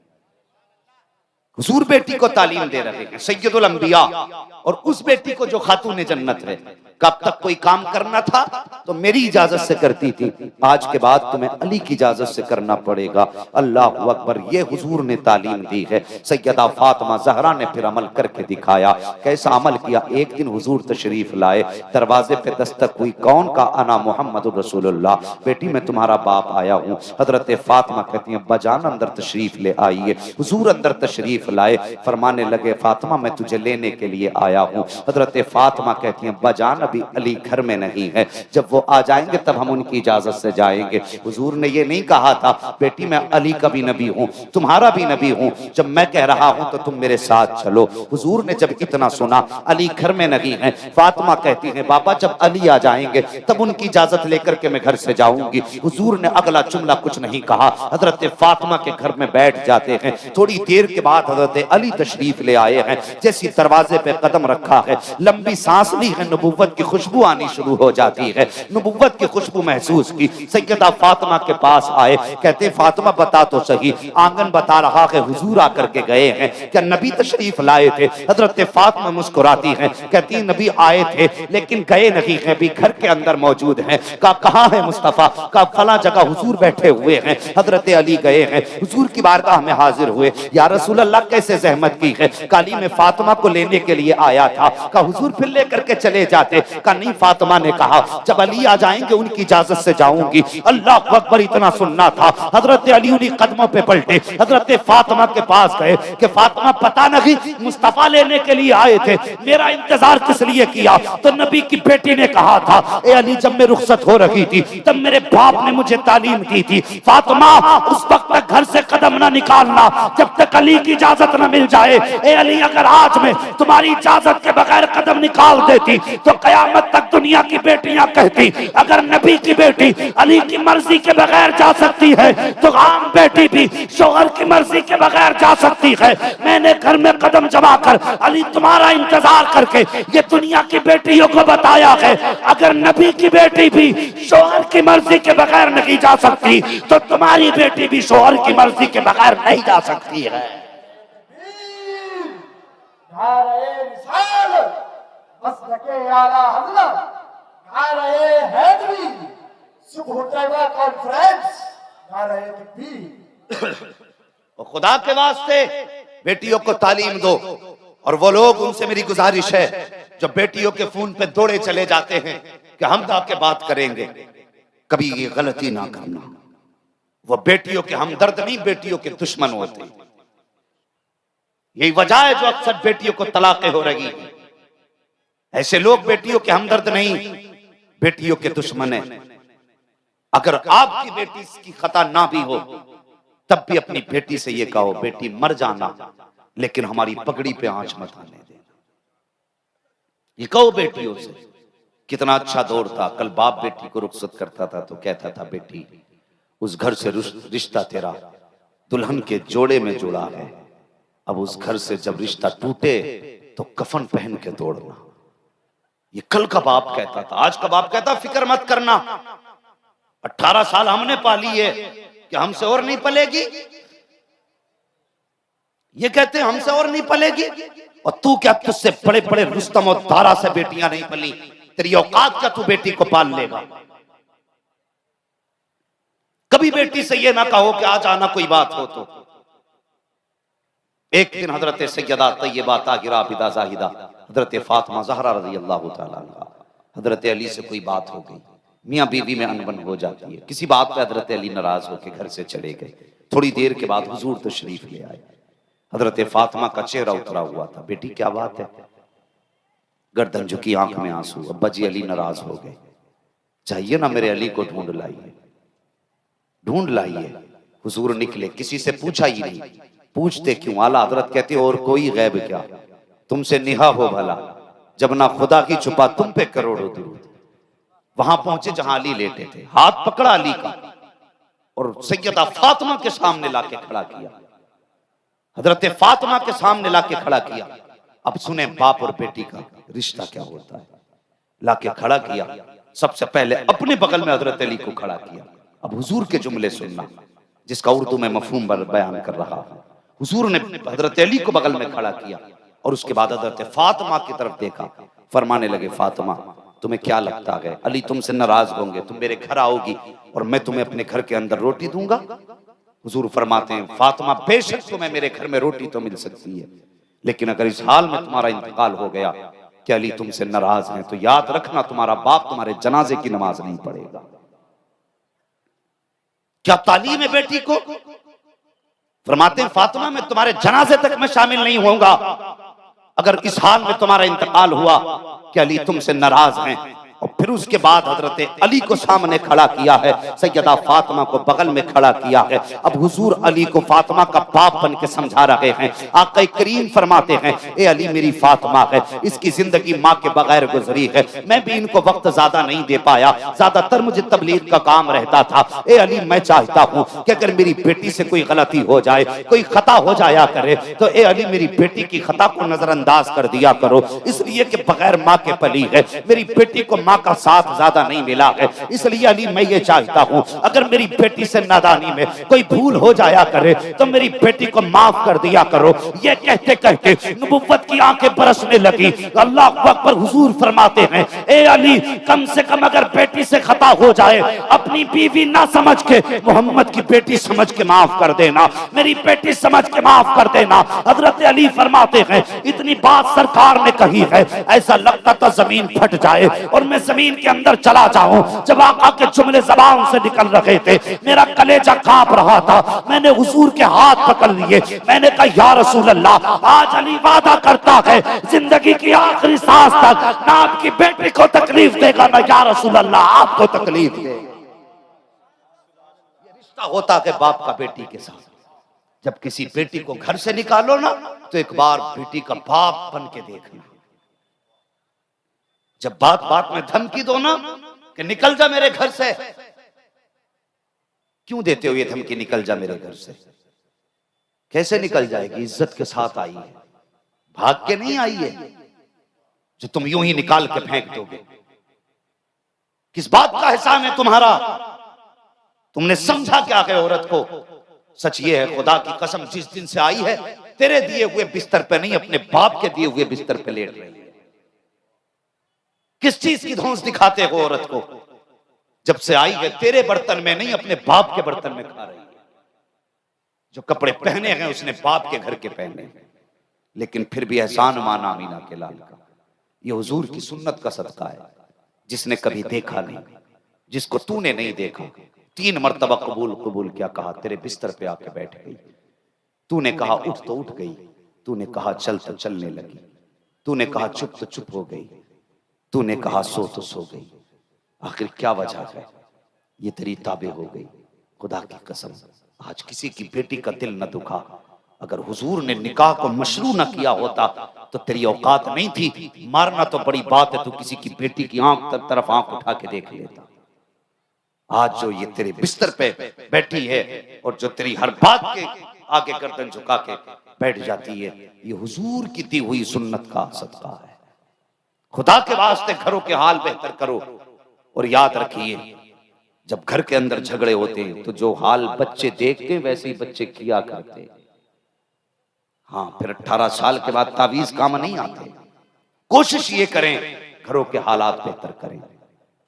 हुजूर बेटी को तालीम दे रहे हैं, सैयदुल अंबिया, और उस बेटी को जो खातून जन्नत है। कब तक कोई काम करना था तो मेरी इजाजत से करती थी, आज के बाद तुम्हें अली की इजाजत से करना पड़ेगा। अल्लाह अकबर, ये हुजूर ने तालीम दी है। सैयदा फातिमा ज़हरा ने फिर अमल करके दिखाया। कैसा अमल किया? एक दिन हुजूर तशरीफ लाए, दरवाजे पे दस्तक हुई, कौन? का अना मोहम्मद रसूलुल्लाह, बेटी मैं तुम्हारा बाप आया हूँ। हजरत फातिमा कहती हैं बजान अंदर तशरीफ ले आइए। हुजूर अंदर तशरीफ लाए, फरमाने लगे फातिमा मैं तुझे लेने के लिए आया हूँ। हजरत फातिमा कहती हैं बजान अभी अली घर में नहीं है, जब वो आ जाएंगे तब हम उनकी इजाजत से जाएंगे। हुजूर ने ये नहीं कहा था बेटी मैं अली का भी नबी हूँ, तुम्हारा भी नबी हूँ, जब मैं कह रहा हूँ तो तुम मेरे साथ चलो। हुजूर ने जब इतना सुना अली घर में नहीं है, फातिमा कहती है बाबा जब अली आ जाएंगे तब उनकी इजाजत लेकर के मैं घर से जाऊंगी। हुजूर ने अगला जुमला कुछ नहीं कहा, हजरत फातिमा के घर में बैठ जाते हैं। थोड़ी देर के बाद हजरत अली तशरीफ ले आए हैं। जैसी दरवाजे पे कदम रखा है, लंबी सांस ली है, नबुव्वत की खुशबू आनी शुरू हो जाती है। नबुव्वत की खुशबू महसूस की, सैयदा फातिमा के पास आए, कहते फातिमा बता तो सही, आंगन बता रहा है हुजूर आकर के गए हैं, क्या नबी तशरीफ लाए थे? हजरत फातिमा मुस्कुराती हैं, कहती नबी आए थे लेकिन गए नहीं हैं, भी घर के अंदर मौजूद हैं। का कहाँ है मुस्तफा? का फला जगह हुजूर बैठे हुए हैं। हजरत अली गए हैं, हुजूर की बारगाह में हाजिर हुए। या रसूल अल्लाह कैसे जहमत की है? काली में फातिमा को लेने के लिए आया था। का हुजूर फिर लेकर के चले जाते? का नहीं, फातिमा ने कहा जब अली आ जाएंगे उनकी इजाजत से जाऊंगी। अल्लाह अकबर, इतना सुनना था। हजरत अली उन्हीं कदमों पे पलटे, हजरत फातिमा के पास गए कि फातिमा पता नहीं मुस्तफा लेने के लिए आए थे, मेरा इंतजार किस लिए किया? तो नबी की बेटी ने कहा था ए अली जब मैं रुखसत हो रही थी तब मेरे बाप ने मुझे तालीम दी थी, फातिमा उस वक्त तक घर से कदम ना निकालना जब तक अली की इजाजत न मिल जाए। ए अली अगर आज मैं तुम्हारी इजाजत के बगैर कदम निकाल देती तो कयामत तक दुनिया की बेटियां कहती अगर नबी की बेटी अली की मर्जी के बगैर जा सकती है तो आम बेटी भी शोहर की मर्जी के बगैर जा सकती है। मैंने घर में कदम जमा कर अली तुम्हारा इंतजार करके ये दुनिया की बेटियों को बताया है अगर नबी की बेटी भी शोहर की मर्जी के बगैर नहीं जा सकती तो तुम्हारी बेटी भी शोहर की मर्जी के बगैर नहीं जा सकती है। खुदा के वास्ते बेटियों को तालीम दो। और वो लोग, उनसे मेरी गुजारिश है जो बेटियों के फोन पे दौड़े चले जाते हैं कि हम जाके बात करेंगे, कभी ये गलती ना करना। वो बेटियों के हमदर्द नहीं, बेटियों के दुश्मन होते। यही वजह है जो अक्सर बेटियों को तलाकें हो रही है। ऐसे लोग बेटियों के हमदर्द नहीं, बेटियों के दुश्मन है। अगर आपकी बेटी की खता ना भी हो तब भी अपनी बेटी से ये कहो बेटी मर जाना लेकिन हमारी पगड़ी पे आंच मत आने देना। ये कहो बेटियों से। कितना अच्छा दौर था, कल बाप बेटी को रुखसत करता था तो कहता था बेटी उस घर से रिश्ता तेरा दुल्हन के जोड़े में जुड़ा है, अब उस घर से जब रिश्ता टूटे तो कफन पहन के दौड़ना। ये कल का बाप कहता था। आज का बाप कहता फिक्र मत करना, 18 साल हमने पाली है कि हमसे और नहीं पलेगी। ये कहते हैं हमसे और नहीं पलेगी, और तू क्या तुझसे बड़े बड़े रुस्तम और दारा से बेटियां नहीं पली? तेरी औकात क्या, तू बेटी को पाल लेगा? कभी बेटी से ये ना कहो कि आज आना कोई बात हो तो। एक दिन हजरत सैयदा तैयबा ताहिरा आबिदा जाहिदा हजरत फातिमा ज़हरा रज़ी अल्लाह तआला अन्हा हजरत अली से कोई बात हो गई, मियाँ बीवी में अनबन हो जाती है। किसी बात पे हजरत अली नाराज होकर घर से चले गए। थोड़ी देर के बाद हुजूर तशरीफ ले आए। हजरत फातिमा का चेहरा उतरा हुआ था। बेटी क्या बात है? गर्दन झुकी, आंख में आंसू। अब्बा जी अली नाराज हो गए, चाहिए ना मेरे अली को ढूंढ लाइए, ढूंढ लाइए। हुजूर निकले, किसी से पूछा ही नहीं। पूछते क्यों? आला हजरत कहते और कोई गैब क्या, तुमसे निहा हो भला, जब ना खुदा की छुपा तुम पे करोड़ों दुरूद। वहां पहुंचे जहां अली लेटे थे, हाथ पकड़ा अली का और सैयदा फातिमा के सामने लाके खड़ा किया। हजरत फातिमा के सामने लाके खड़ा किया। अब सुने बाप और बेटी का रिश्ता क्या होता है। लाके खड़ा किया, सबसे पहले अपने बगल में हजरत अली को खड़ा किया। अब हुजूर के जुमले सुनना, जिसका उर्दू में मफहूम बयान कर रहा हूं। हुजूर ने हजरत अली को बगल में खड़ा किया और उसके बाद हजरत फातिमा की तरफ देखा। फरमाने लगे फातिमा तुम्हें क्या लगता है अली तुमसे नाराज होंगे, तुम मेरे घर आओगी और मैं तुम्हें अपने घर के अंदर रोटी दूंगा? हुजूर फरमाते हैं फातिमा बेशक तुम्हें मेरे घर में रोटी तो मिल सकती है, लेकिन अगर इस हाल में तुम्हारा इंतकाल हो गया कि अली तुमसे नाराज हैं तो याद रखना तुम्हारा बाप तुम्हारे जनाजे की नमाज नहीं पढ़ेगा। क्या तालीम है बेटी को? फरमाते हैं फातिमा मैं तुम्हारे जनाजे तक मैं शामिल नहीं होऊंगा अगर इस हाल में तुम्हारा इंतकाल हुआ कि अली तुमसे नाराज हैं। और फिर उसके बाद हजरत अली को सामने खड़ा किया है, सैयदा फातिमा को बगल में खड़ा किया है। अब हुजूर अली को फातिमा का बाप बन के समझा रहे हैं। आका करीम फरमाते हैं ए अली मेरी फातिमा है, इसकी जिंदगी माँ के बगैर गुजरी है, मैं भी इनको वक्त ज्यादा नहीं दे पाया, ज्यादातर मुझे तबलीग का काम रहता था। ए अली मैं चाहता हूँ कि अगर मेरी बेटी से कोई गलती हो जाए, कोई खता हो जाया करे तो ए अली मेरी बेटी की खता को नजरअंदाज कर दिया करो, इसलिए कि बगैर माँ के पली है, मेरी बेटी को माँ का साथ ज्यादा नहीं मिला है। इसलिए अली मैं ये चाहता हूं अगर मेरी बेटी से नादानी में कोई भूल हो जाया करे तो मेरी बेटी को माफ कर दिया करो। ये कहते कहते नबुव्वत की आंखें बरसने लगी। अल्लाह अकबर। हुजूर फरमाते हैं ए अली कम से कम अगर बेटी से खता हो जाए अपनी बीवी ना समझ के मोहम्मद की बेटी समझ के माफ कर देना, मेरी बेटी समझ के माफ कर देना। हजरत अली फरमाते हैं इतनी बात सरकार ने कही है ऐसा लगता था जमीन फट जाए और मैं जमीन के अंदर चला जाऊं। जब आका के जुमले ज़बान से निकल रहे थे मेरा कलेजा कांप रहा था। मैंने हुजूर के हाथ पकड़ लिए, मैंने कहा या रसूल अल्लाह आज अली वादा करता है जिंदगी की आखिरी सांस तक ना आपकी बेटी को तकलीफ देगा ना या रसूल अल्लाह आपको तकलीफ देगा। ये रिश्ता होता है बाप का बेटी के साथ। जब किसी बेटी को घर से निकालो ना तो एक बार बेटी का बाप बन के देखना। जब बात बात में धमकी दो ना कि निकल जा मेरे घर से, क्यों देते हो ये धमकी निकल जा मेरे घर से? कैसे निकल जाएगी? इज्जत के साथ आई है, भाग के नहीं आई है जो तुम यूं ही निकाल के फेंक दोगे। किस बात का एहसान है तुम्हारा? तुमने समझा क्या है औरत को? सच ये है खुदा की कसम जिस दिन से आई है तेरे दिए हुए बिस्तर पे नहीं अपने बाप के दिए हुए बिस्तर पे लेट रही है। किस चीज की धौंस दिखाते हो औरत को? जब से आई है तेरे बर्तन में नहीं अपने बाप के बर्तन में खा रही है। जो कपड़े पहने हैं उसने बाप के घर के पहने हैं, लेकिन फिर भी एहसान माना अमीना के लाल का। ये हुजूर की सुन्नत का सदका है। जिसने कभी देखा नहीं, जिसको तूने नहीं देखा, 3 मर्तबा कबूल कबूल क्या कहा, तेरे बिस्तर पे आके बैठ गई। तूने कहा उठ तो उठ गई, तूने कहा चल तो चलने लगी, तूने कहा चुप तो चुप हो गई, तूने कहा सो तो सो गई। आखिर क्या वजह है? ये तेरी ताबे हो गई। खुदा की कसम आज किसी की बेटी का दिल न दुखा। अगर हुजूर ने निकाह को मशरू न किया होता तो तेरी औकात नहीं थी। मारना तो बड़ी बात है, तू किसी की बेटी की तरफ आंख उठा के देख लेता। आज जो ये तेरे बिस्तर पे बैठी है और जो तेरी हर बात के आगे गर्दन झुका के बैठ जाती है, ये हुजूर की दी हुई सुन्नत का सदका है। खुदा के वास्ते घरों के हाल बेहतर करो। और याद रखिए जब घर के अंदर झगड़े होते हैं तो जो हाल बच्चे देखते हैं वैसे ही बच्चे किया करते हैं। हाँ, फिर 18 साल के बाद तावीज काम नहीं आते। कोशिश ये करें घरों के हालात बेहतर करें,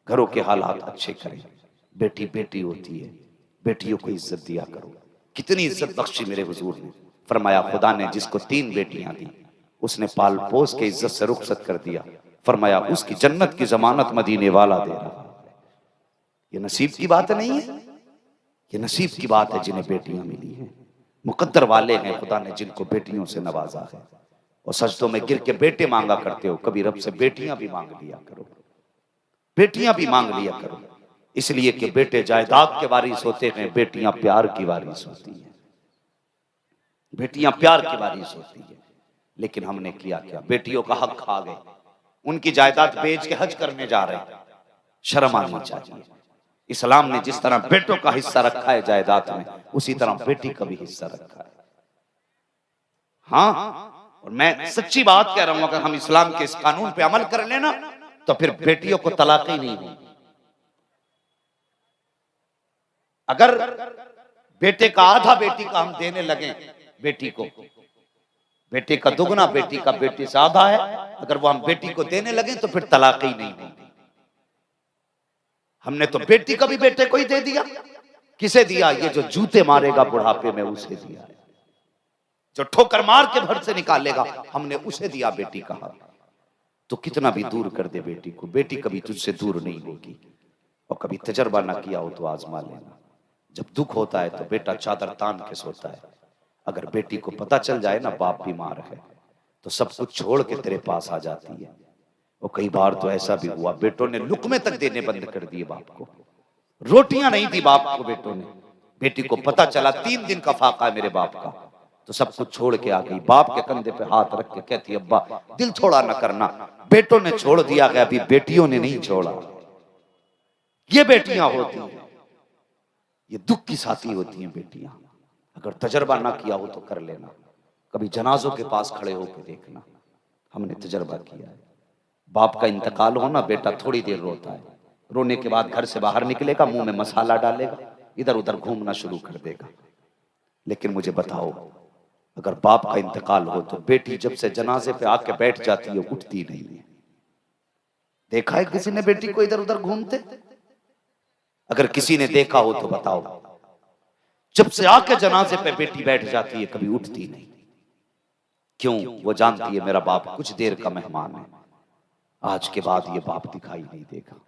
घरों के हालात अच्छे करें। बेटी बेटी होती है, बेटियों को इज्जत दिया करो। कितनी इज्जत बख्शी मेरे हुजूर ने। फरमाया खुदा ने जिसको 3 बेटियां दी उसने पाल पोस के इज्जत से रुखसत कर दिया। फरमाया उसकी जन्नत की जमानत मदीने वाला दे रहा है। ये नसीब की बात नहीं है, ये नसीब की बात है जिन्हें बेटियां मिली हैं। मुकद्दर वाले हैं खुदा ने जिनको बेटियों से नवाजा है। और सजदों में गिर के बेटे मांगा करते हो, कभी रब से बेटियां भी मांग लिया करो, बेटियां भी मांग लिया करो। इसलिए कि बेटे जायदाद के वारिस होते हैं, बेटियां प्यार की वारिस होती हैं, बेटियां प्यार की वारिस होती है। लेकिन हमने किया क्या? बेटियों का हक खा गए, उनकी जायदाद बेच के हज करने जा रहे हैं। शर्म आनी चाहिए। इस्लाम ने जिस तरह बेटों का हिस्सा रखा है जायदाद में, उसी तरह बेटी का भी हिस्सा रखा है। हाँ, और मैं सच्ची बात कह रहा हूं, अगर हम इस्लाम के इस कानून पे अमल कर लेना तो फिर बेटियों को तलाक ही नहीं होगी। अगर बेटे का आधा बेटी का हम देने लगे, बेटी को बेटे का दुगना बेटी का बेटी से आधा है, अगर वो हम बेटी को देने लगे तो फिर तलाक ही नहीं होगी। हमने तो बेटी का भी बेटे को ही दे दिया। किसे दिया? ये जो जूते मारेगा बुढ़ापे में उसे दिया है, जो ठोकर मार के घर से निकालेगा हमने उसे दिया बेटी का हक। तो कितना भी दूर कर दे बेटी को, बेटी कभी तुझसे दूर नहीं होगी। और कभी तजर्बा ना किया हो तो आजमा लेना। जब दुख होता है तो बेटा चादर तान के सोता है। अगर बेटी को पता चल जाए ना बाप बीमार है तो सब कुछ छोड़ के तेरे पास आ जाती है। और कई बार तो ऐसा भी हुआ बेटों ने लुकमे तक देने बंद कर दिए बाप को, रोटियां नहीं दी बाप को बेटों ने। बेटी को पता चला 3 दिन का फाका है मेरे बाप का, तो सब कुछ छोड़ के आ गई। बाप के कंधे पे हाथ रख के कहती अब्बा दिल थोड़ा न करना। बेटों ने छोड़ दिया गया, अभी बेटियों ने नहीं छोड़ा। ये बेटियां होती हैं, ये दुख की साथी होती हैं बेटियां। अगर तजर्बा ना किया हो तो कर लेना, कभी जनाजों के पास खड़े होकर देखना। हमने तजर्बा किया है। बाप का इंतकाल हो ना, बेटा थोड़ी देर रोता है, रोने के बाद घर से बाहर निकलेगा, मुंह में मसाला डालेगा, इधर उधर घूमना शुरू कर देगा। लेकिन मुझे बताओ, अगर बाप का इंतकाल हो तो बेटी जब से जनाजे पे आके बैठ जाती है उठती नहीं है। देखा है किसी ने बेटी को इधर उधर घूमते? अगर किसी ने देखा हो तो बताओ। जब से आके जनाजे पे बेटी बैठ जाती है कभी उठती नहीं। क्यों? वो जानती है मेरा बाप कुछ देर का मेहमान है, आज के बाद ये बाप दिखाई नहीं देगा।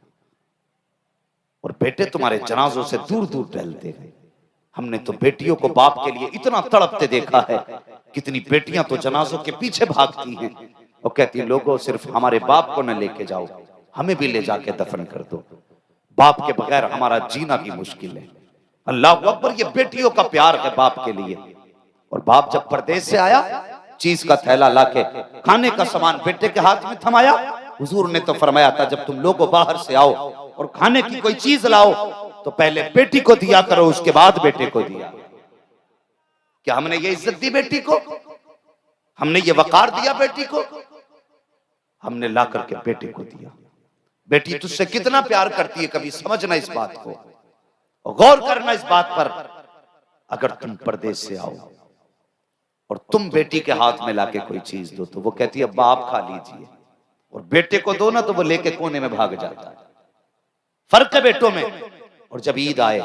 और बेटे तुम्हारे जनाजों से दूर दूर टहलते गए। हमने तो बेटियों को बाप के लिए इतना तड़पते देखा है। कितनी बेटियां तो जनाजों के पीछे भागती हैं और कहती हैं लोगों सिर्फ हमारे बाप को न लेके जाओ, हमें भी ले जाके दफन कर दो। बाप के बगैर हमारा जीना भी मुश्किल है। अल्लाह अकबर, ये बेटियों का प्यार है बाप के लिए। और बाप जब परदेश से आया, चीज का थैला लाके खाने का सामान बेटे के हाथ में थमाया। हुजूर ने तो फरमाया था जब तुम लोगों बाहर से आओ और खाने की कोई चीज लाओ तो पहले बेटी को दिया करो, उसके बाद बेटे को दिया। क्या हमने ये इज्जत दी बेटी को? हमने ये वकार दिया बेटी को? हमने ला करके बेटे को दिया। बेटी तुझसे कितना प्यार करती है, कभी समझना इस बात को और गौर करना इस बात पर। अगर तुम परदेश से आओ और तुम बेटी के हाथ में लाके कोई चीज दो तो वो कहती है बाप खा लीजिए, और बेटे को दो ना तो वो लेके कोने में भाग जाता है। फर्क है बेटों में। और जब ईद आए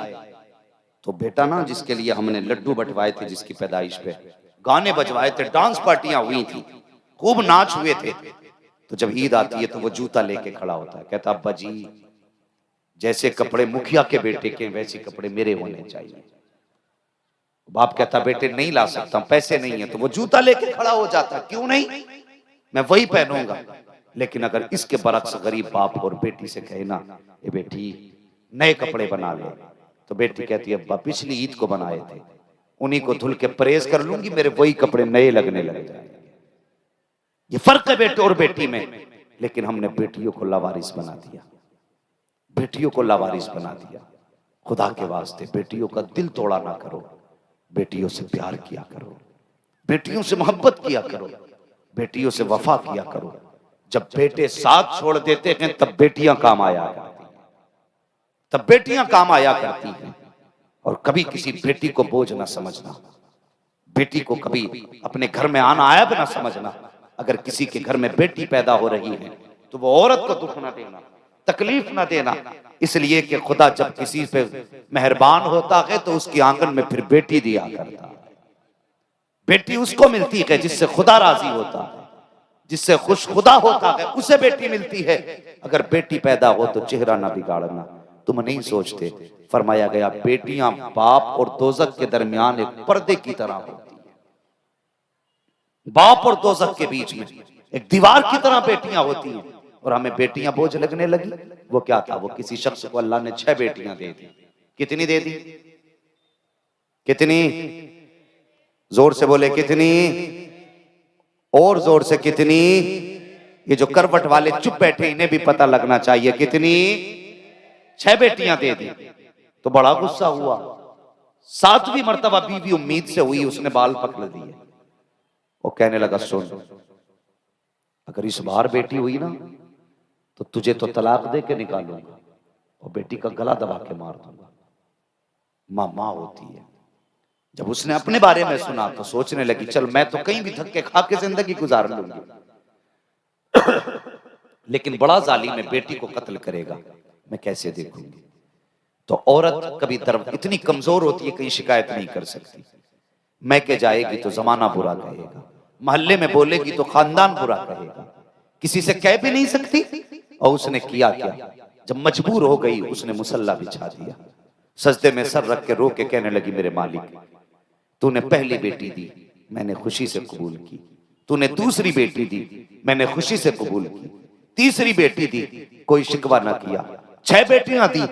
तो बेटा ना, जिसके लिए हमने लड्डू बंटवाए थे, जिसकी पैदाइश पे गाने बजवाए थे, डांस पार्टियां हुई थी, खूब नाच हुए थे, तो जब ईद आती है तो वो जूता लेके खड़ा होता है, कहता अब्बा जी जैसे कपड़े मुखिया के बेटे के वैसे कपड़े मेरे होने चाहिए। बाप कहता बेटे नहीं ला सकता, पैसे नहीं है, तो वो जूता लेके खड़ा हो जाता, क्यों नहीं, मैं वही पहनूंगा। लेकिन अगर इसके बरक्स गरीब बाप और बेटी से कहे ना ये बेटी नए कपड़े बना ले, तो बेटी कहती है अब्बा पिछली ईद को बनाए थे, उन्हीं को धुल के परहेज कर लूंगी, मेरे वही कपड़े नए लगने लग जाएंगे। ये फर्क है बेटे और बेटी में। लेकिन हमने बेटियों को लावारिस बना दिया, बेटियों को लावारिस बना दिया। खुदा के वास्ते बेटियों का दिल तोड़ा ना करो, बेटियों से प्यार किया करो, बेटियों से मोहब्बत किया करो, बेटियों से वफा किया करो। जब बेटे साथ छोड़ देते हैं तब बेटियां काम आया करती हैं, तब बेटियां काम आया करती हैं। और कभी किसी बेटी को बोझ ना समझना, बेटी को कभी अपने घर में आना आया भी ना समझना। अगर किसी के घर में बेटी पैदा हो रही है तो वो औरत को दुख ना देना, तकलीफ ना देना, इसलिए कि खुदा जब किसी पे मेहरबान होता है तो उसकी आंगन में फिर बेटी दिया करता है। बेटी उसको मिलती है जिससे खुदा राजी होता है, जिससे खुश खुदा होता है, उसे बेटी मिलती है। अगर बेटी पैदा हो तो चेहरा ना बिगाड़ना, तुम नहीं सोचते। फरमाया गया बेटियां बाप और दोजख के दरमियान एक पर्दे की तरह होती है, बाप और दोजख के बीच में एक दीवार की तरह बेटियां होती हैं। और हमें बेटियां बोझ लगने लगी। वो क्या था? वो किसी शख्स को अल्लाह ने 6 बेटियां दे दी। कितनी दे दी? कितनी? जोर से बोले कितनी, और जोर से कितनी। ये जो करवट वाले चुप बैठे इन्हें भी पता लगना चाहिए। कितनी? 6 बेटियां दे दी। तो बड़ा गुस्सा हुआ। 7वीं मर्तबा बीवी उम्मीद से हुई, उसने बाल पकड़ दिए। वो कहने लगा सुन, अगर इस बार बेटी हुई ना तो तुझे तो तलाक दे के निकालूंगा और बेटी का गला दबा के मार दूंगा। मां मां होती है। जब उसने अपने बारे में सुना तो सोचने लगी चल मैं तो कहीं भी धक्के खा के जिंदगी गुजार लूंगी, लेकिन बड़ा जालिम है, बेटी को कत्ल करेगा। मैं कैसे देखूंगी? तो औरत कभी इतनी कमजोर होती है, कहीं शिकायत नहीं कर सकती। मैके जाएगी तो जमाना बुरा कहेगा, मोहल्ले में बोलेगी तो खानदान बुरा कहेगा, किसी से कह भी नहीं सकती। और उसने किया क्या? जब मजबूर हो गई, उसने मुसल्ला बिछा दिया, सजदे में सर रख के रो के कहने लगी, मेरे मालिक, तूने पहली बेटी दी, मैंने खुशी से कबूल की। तूने दूसरी बेटी दी, मैंने खुशी से कबूल की। तीसरी बेटी दी, कोई शिकवा ना किया। 6 बेटियां दी,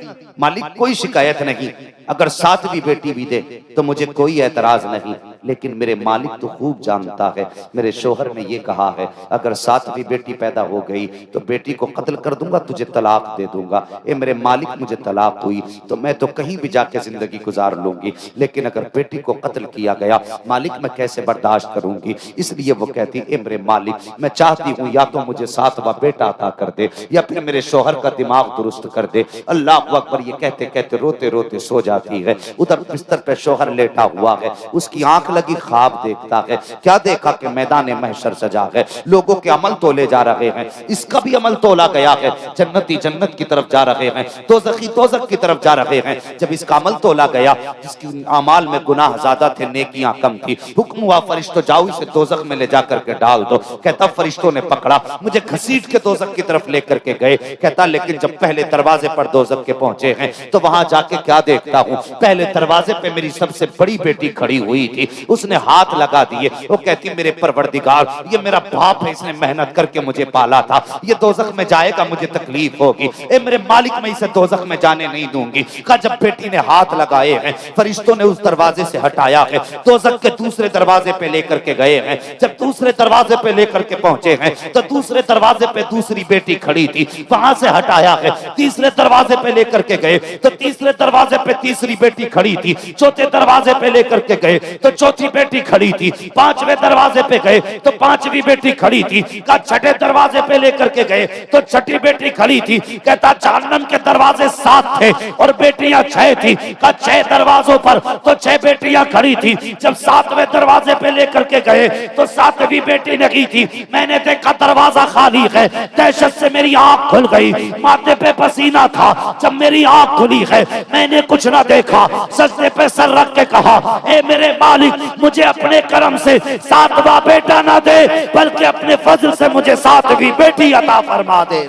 मालिक कोई शिकायत नहीं। अगर 7वीं बेटी भी दे तो मुझे कोई एतराज नहीं, लेकिन मेरे मालिक तो खूब जानता है, मेरे शोहर ने ये कहा है, अगर 7वीं बेटी पैदा हो गई तो बेटी को कत्ल कर दूंगा, तुझे तलाक दे दूंगा। ए मेरे मालिक, मुझे तलाक हुई तो मैं तो कहीं भी जाके जिंदगी गुजार लूंगी, लेकिन अगर बेटी को कत्ल किया गया, मालिक मैं कैसे बर्दाश्त करूंगी? इसलिए वो कहती, ए मेरे मालिक, मैं चाहती हूँ या तो मुझे 7वां बेटा अता कर दे, या फिर मेरे शोहर का दिमाग दुरुस्त कर दे। अल्लाह अकबर, ये कहते कहते रोते रोते सो जाती है। उधर बिस्तर पे शोहर लेटा हुआ है, उसकी आंख लगी, ख्वाब देखता है। क्या देखा कि मैदान महशर सजा है, लोगों के अमल तोले जा रहे हैं, इसका भी अमल तोला गया है। जन्नती जन्नत की तरफ जा रहे हैं, दोज़खी दोज़ख की तरफ जा रहे हैं। जब इसका अमल तोला गया, जिसकी अमाल में गुनाह ज्यादा थे, नेकियां कम थी, हुक्म हुआ, फरिश्तों जाओ इसे दोज़ख में ले जाकर के डाल दो। कहता फरिश्तों ने पकड़ा, मुझे घसीट के दोज़ख की तरफ लेकर के गए। कहता लेकिन जब पहले दरवाजे पर दोज़ख के पहुंचे हैं, तो वहां जाके क्या देखता हूं, पहले दरवाजे पे मेरी सबसे बड़ी बेटी खड़ी हुई थी, उसने हाथ लगा दिए। वो कहती, मेरे परवरदिगार, ये मेरा बाप है, इसने मेहनत करके मुझे पाला था, ये दोज़ख में जाएगा, मुझे तकलीफ होगी। ए मेरे मालिक, मैं इसे दोज़ख में जाने नहीं दूंगी। कहा जब बेटी ने हाथ लगाए हैं, फरिश्तों ने उस दरवाजे से हटाया है, दोज़ख के दूसरे दरवाजे पे लेकर के गए हैं। जब दूसरे दरवाजे पे लेकर के पहुंचे हैं, तो दूसरे दरवाजे पे दूसरी बेटी खड़ी थी, वहां से हटाया है। तीसरे दरवाजे पे लेकर के गए तो तीसरे दरवाजे पे तीसरी बेटी खड़ी थी। चौथे दरवाजे पे लेकर के गए तो चौथी बेटी खड़ी थी। 5वें दरवाजे पे गए तो 5वीं बेटी खड़ी थी। का 6ठे दरवाजे पे लेकर के गए तो 6ठी बेटी खड़ी थी। कहता जहन्नम के दरवाजे 7 थे और बेटियां 6 थी। का 6 दरवाजों पर तो 6 बेटियां खड़ी थी। जब 7वें दरवाजे पे लेकर के गए तो 7वीं बेटी नहीं थी। मैंने देखा दरवाजा खाली है, दहशत से मेरी आंख खुल गई, माथे पे पसीना था। जब मेरी आंख खुली है, मैंने कुछ ना देखा, सजदे पे सर रख के कहा, ए मेरे मालिक, मुझे अपने करम से 7वां बेटा ना दे, बल्कि अपने फजल से मुझे 7वीं बेटी अता फरमा दे।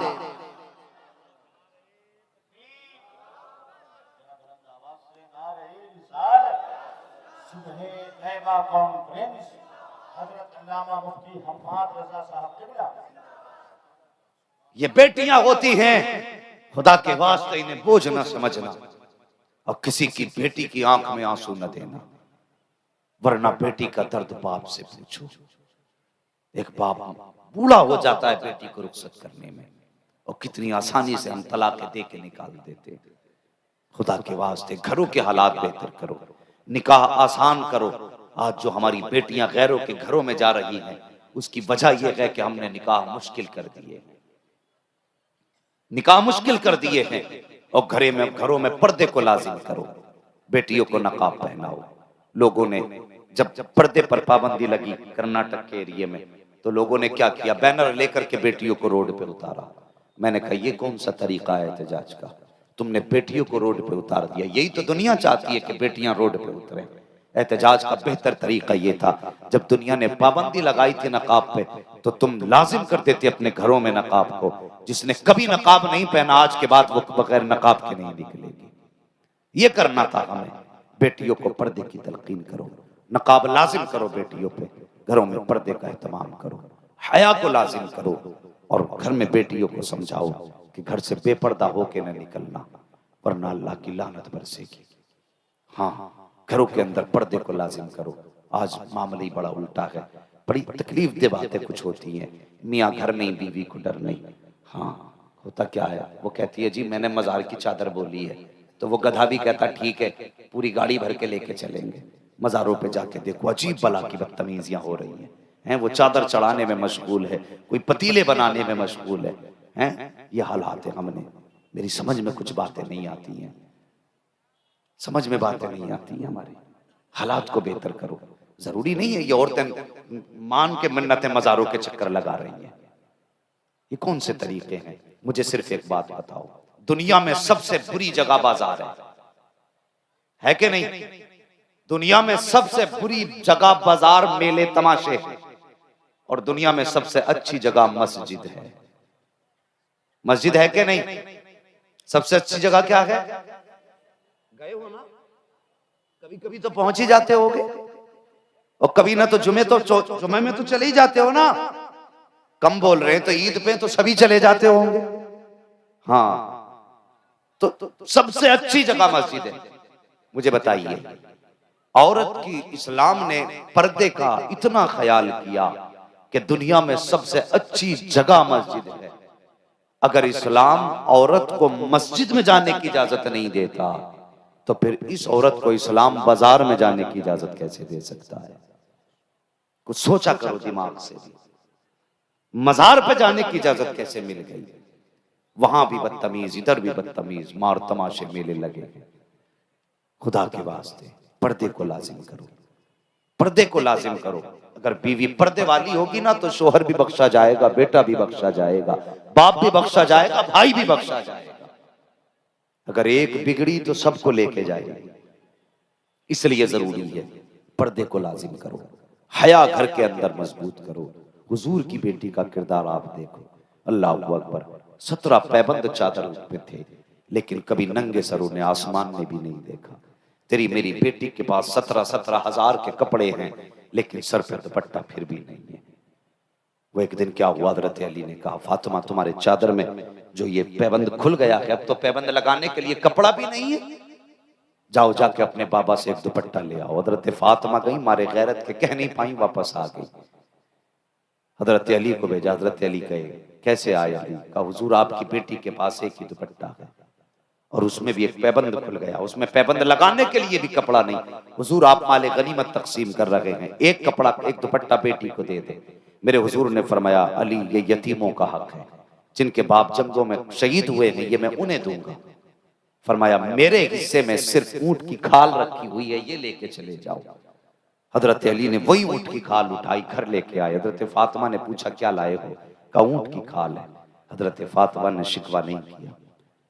ये बेटियां होती हैं, खुदा के वास्ते इन्हें बोझ न समझना और किसी की बेटी की आंख में आंसू न देना, वरना बेटी का दर्द बाप से पूछो। एक बाप बूढ़ा हो जाता है बेटी को रुखसत करने में, और कितनी आसानी से हम तलाक दे के निकाल देते। खुदा के वास्ते घरों के हालात बेहतर करो, निकाह आसान करो। आज जो हमारी बेटियां गैरों के घरों में जा रही हैं, उसकी वजह यह है कि हमने निकाह मुश्किल कर दिए, निकाह मुश्किल कर दिए हैं। और घरों में पर्दे को लाजिम करो, बेटियों को नकाब पहनाओ। लोगों ने जब पर्दे पर पाबंदी लगी कर्नाटक के एरिया में, तो लोगों ने क्या किया, बैनर लेकर के बेटियों को रोड पे उतारा। मैंने कहा ये कौन सा तरीका है एहतजाज का, तुमने बेटियों को रोड पे उतार दिया। यही तो दुनिया चाहती है कि बेटियां रोड पे उतरें। एहतजाज का बेहतर तरीका ये था, जब दुनिया ने पाबंदी लगाई थी नकाब पे, तो तुम लाजिम कर देते अपने घरों में नकाब को। जिसने कभी नकाब नहीं पहना, आज के बाद वो बगैर नकाब के नहीं निकलेगी। ये करना था हमें। बेटियों को पर्दे की तलकीन करो, नकाब लाजिम करो, बेटियों पे घरों में पर्दे का एहतमाम करो, हया को लाजिम करो, और घर में बेटियों को समझाओ कि घर से बेपर्दा होके न निकलना, वरना अल्लाह की लानत बरसेगी। हाँ, घरों के अंदर पर्दे को लाजिम करो। आज मामला ही बड़ा उल्टा है, बड़ी तकलीफ दे बातें कुछ होती हैं। मियाँ घर नहीं, बीवी को डर नहीं। हाँ, होता क्या है, वो कहती है जी मैंने मजार की चादर बोली है, तो वो गधा भी कहता ठीक है, पूरी गाड़ी भर के लेके चलेंगे। मजारों पे जाके देखो अजीब बला की बदतमीजियां हो रही हैं। वो चादर चढ़ाने में मशगूल है, कोई पतीले बनाने में मशगूल है। ये हालात है। हमने, मेरी समझ में कुछ बातें नहीं आती हैं, समझ में बातें नहीं आती हैं। हमारे हालात को बेहतर करो। जरूरी नहीं है ये औरतें मान के मन्नतें मजारों के चक्कर लगा रही हैं। ये कौन से तरीके हैं? मुझे सिर्फ एक बात बताओ, दुनिया में सबसे बुरी जगह बाजार है कि नहीं? दुनिया में सबसे बुरी जगह बाजार, मेले, तमाशे हैं। और दुनिया में सबसे अच्छी जगह मस्जिद है। मस्जिद है कि नहीं? सबसे अच्छी जगह क्या है? गए हो ना, कभी कभी तो पहुंच ही जाते होगे, और कभी ना तो जुमे में तो चले ही जाते हो ना। कम बोल रहे हैं तो ईद पे तो सभी चले जाते होंगे। हाँ, तो सबसे अच्छी जगह मस्जिद है। मुझे बताइए, औरत की इस्लाम ने पर्दे का इतना ख्याल किया कि दुनिया में सबसे अच्छी जगह मस्जिद है। अगर इस्लाम औरत को मस्जिद में जाने की इजाजत नहीं देता तो फिर इस औरत को इस्लाम बाजार में जाने की इजाजत कैसे दे सकता है? कुछ सोचा करो दिमाग से। मजार पे जाने की इजाजत कैसे मिल गई? वहां भी बदतमीज, इधर भी बदतमीज, मार तमाशे मेले लगे। खुदा के वास्ते पर्दे को लाजिम करो, पर्दे को लाजिम करो। अगर बीवी पर्दे वाली होगी ना तो शोहर भी बख्शा जाएगा, बेटा भी बख्शा जाएगा, बाप भी बख्शा जाएगा, भाई भी बख्शा जाएगा। अगर एक बिगड़ी तो सबको लेके जाएगी। इसलिए जरूरी है पर्दे को लाजिम करो, हया घर के अंदर मजबूत करो। हुजूर की बेटी का किरदार आप देखो, अल्लाह अकबर। 17 पैबंद चादर पे थे, लेकिन कभी नंगे सरों ने आसमान में भी नहीं देखा। तेरी मेरी बेटी के पास 17 हजार के कपड़े हैं, लेकिन सर पे दुपट्टा फिर भी नहीं है। वो एक दिन क्या हुआ, हज़रत अली ने कहा, फातिमा तुम्हारे चादर में जो ये पैबंद खुल गया है, अब तो पैबंद लगाने के लिए कपड़ा भी नहीं है, जाओ जाके अपने बाबा से एक दुपट्टा ले आओ। हज़रत फातिमा गई, मारे गैरत के कह नहीं पाई, वापस आ गई। हज़रत अली को भेजा, हज़रत अली कहे कैसे आए? अली कहा हुजूर आपकी बेटी के पास एक ही दुपट्टा है और उसमें भी एक पैबंद खुल गया, उसमें पैबंद लगाने के लिए भी कपड़ा नहीं। हुजूर आप माले गनीमत तकसीम कर रहे हैं, एक कपड़ा एक दुपट्टा बेटी को दे दे। मेरे हुजूर ने फरमाया अली ये यतीमों का हक है, जिनके बाप जंगों में शहीद हुए हैं, ये मैं उन्हें दूंगा। फरमाया मेरे हिस्से में सिर्फ ऊंट की खाल रखी हुई है, ये लेके चले जाओ। हजरत अली ने वही ऊंट की खाल उठाई, घर लेके आए। हजरत फातिमा ने पूछा क्या लाए हो? कहा ऊंट की खाल है। हजरत फातिमा ने शिकवा नहीं किया,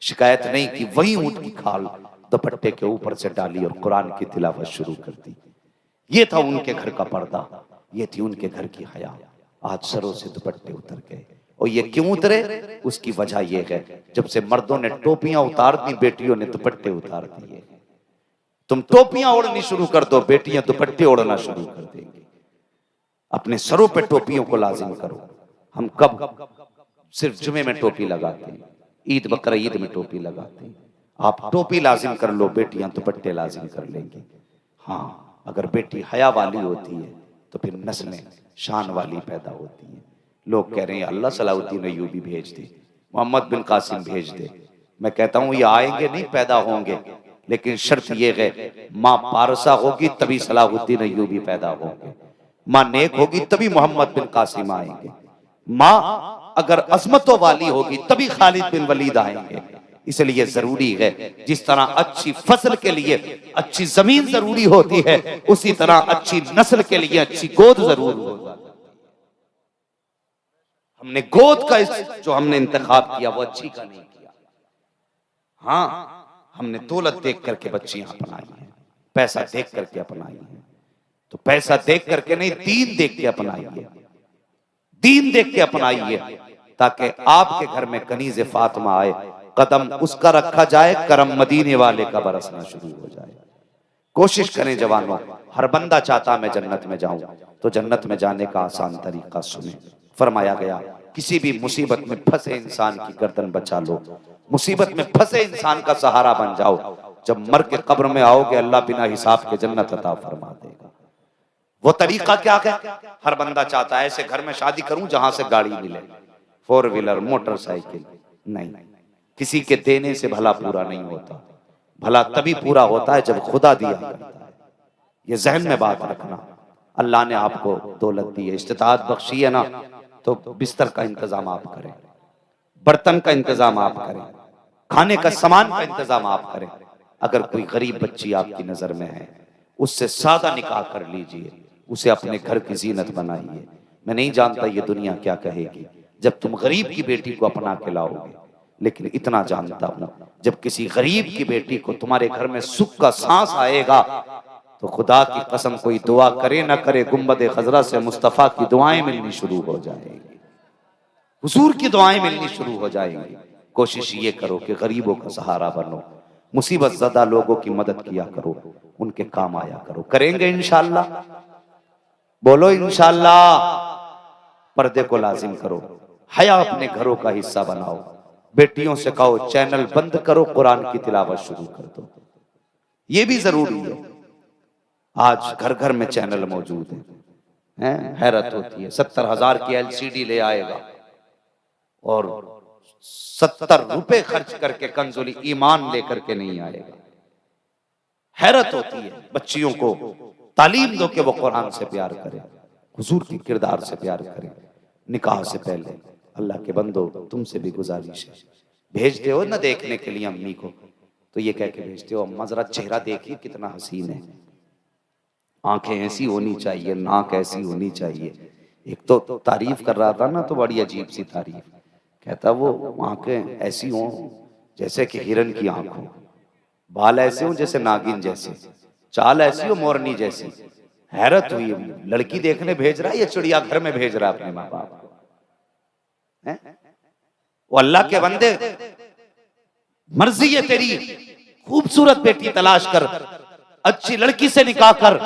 शिकायत नहीं की, वही ऊंट की खाल दुपट्टे के ऊपर से डाली और कुरान की तिलावत शुरू कर दी। ये था उनके घर का पर्दा, ये थी उनके घर की हया। आज सरों से दुपट्टे उतर गए। और ये क्यों उतरे? उसकी वजह यह है, जब से मर्दों ने टोपियां उतार दी, बेटियों ने दुपट्टे उतार दिए। तुम टोपियां ओढ़नी शुरू कर दो, बेटियां दुपट्टे ओढ़ना शुरू कर देंगी। अपने सरों पे टोपियों को लाजिम करो। हम कब सिर्फ जुमे में टोपी लगाते हैं, ईद बकरा ईद में टोपी लगाते हैं। आप टोपी लाजिम कर लो, बेटियां दुपट्टे लाजिम कर लेंगी। हाँ, अगर बेटी हया वाली होती है तो फिर नस्लें शान वाली पैदा होती है। लोग कह रहे हैं अल्लाह सलाउद्दीन अय्यूबी भेज दे, मोहम्मद बिन कासिम भेज दे। मैं कहता हूं ये आएंगे नहीं, पैदा होंगे, लेकिन शर्त ये है माँ पारसा होगी तभी सलाहुद्दीन अय्यूबी पैदा होंगे, माँ नेक होगी तभी मोहम्मद बिन कासिम आएंगे, माँ अगर अजमतों वाली होगी तभी खालिद बिन वलीद आएंगे। इसलिए जरूरी है जिस तरह अच्छी फसल के लिए अच्छी जमीन जरूरी होती है, उसी तरह अच्छी नस्ल के लिए अच्छी गोद जरूर होगी। हमने गोद का जो हमने इंतखाब किया वो अच्छी का नहीं किया। हाँ, हमने दौलत देख करके बच्चियां अपनाई हैं, पैसा देख करके अपनाई है। तो पैसा देख करके नहीं, दीन देख के अपनाइए, दीन देख के अपनाइए, ताकि आपके घर में कनीज़ फातिमा आए, कदम उसका रखा जाए, करम मदीने वाले का बरसना शुरू हो जाए। कोशिश करें जवानों, हर बंदा चाहता मैं जन्नत में जाऊं, तो जन्नत में जाने का आसान तरीका सुने। फरमाया गया किसी भी मुसीबत में फंसे इंसान की गर्दन बचा लो, मुसीबत में फंसे इंसान का सहारा बन जाओ। जब मर के कब्र में आओगे अल्लाह बिना हिसाब के जन्नत अता फरमा देगा। वो तरीका क्या है? हर बंदा चाहता है ऐसे घर में शादी करूं जहां से गाड़ी मिले, 4 व्हीलर मोटरसाइकिल। नहीं, किसी के देने से भला पूरा नहीं होता, भला तभी पूरा होता है जब खुदा दिया करता है। ये जहन में बात रखना। अल्लाह ने आपको दौलत दी है, इस्तिताअत बख्शी है ना, तो बिस्तर का इंतजाम आप करें, बर्तन का इंतजाम आप करें, खाने का सामान का इंतजाम आप करें। अगर कोई गरीब बच्ची आपकी नजर में है, उससे सादा निकाह कर लीजिए, उसे अपने घर की जीनत बनाइए। मैं नहीं जानता ये दुनिया क्या कहेगी जब तुम गरीब की बेटी को अपना के लाओगे। लेकिन इतना जानता हूं, जब किसी गरीब की बेटी को तुम्हारे घर में सुख का सांस आएगा तो खुदा की कसम कोई दुआ करे ना करे, गुंबद खजरा से मुस्तफा की दुआएं मिलनी शुरू हो जाएंगी, हुजूर की दुआएं मिलनी शुरू हो जाएंगी। कोशिश ये करो कि गरीबों का सहारा बनो, मुसीबत ज़दा लोगों की मदद किया करो, उनके काम आया करो। करेंगे इंशाअल्लाह? बोलो इंशाअल्लाह। पर्दे को लाजिम करो, हया अपने घरों का हिस्सा बनाओ, बेटियों से कहो चैनल बंद करो, कुरान की तिलावत शुरू कर दो। ये भी जरूरी है। आज घर घर में चैनल मौजूद हैं, हैरत होती है। 70,000 की LCD ले आएगा और 70 रुपए खर्च करके कंजुल ईमान लेकर के नहीं आएगा। हैरत होती है। बच्चियों को तालीम दो कि वो कुरान से प्यार करें, हुजूर के किरदार से प्यार करें। निकाह से पहले अल्लाह के बंदो तुमसे भी गुजारिश है, भेजते हो ना देखने के लिए अम्मी को, तो ये कह के भेजते हो अम्मा जरा चेहरा देखिए कितना हसीन है, आंखें ऐसी होनी चाहिए, नाक ऐसी होनी चाहिए। एक तो तारीफ कर रहा था ना, तो बड़ी अजीब सी तारीफ, कहता वो आंखें ऐसी हों जैसे कि हिरन की आंख हो, बाल ऐसे हों जैसे नागिन जैसे, चाल ऐसी हो मोरनी जैसी। हैरत हुई, लड़की देखने भेज रहा है या चिड़ियाघर में भेज रहा है अपने माँ बाप को? वो अल्लाह के बंदे, मर्जी है तेरी, खूबसूरत बेटी तलाश कर, अच्छी लड़की से निकाह कर,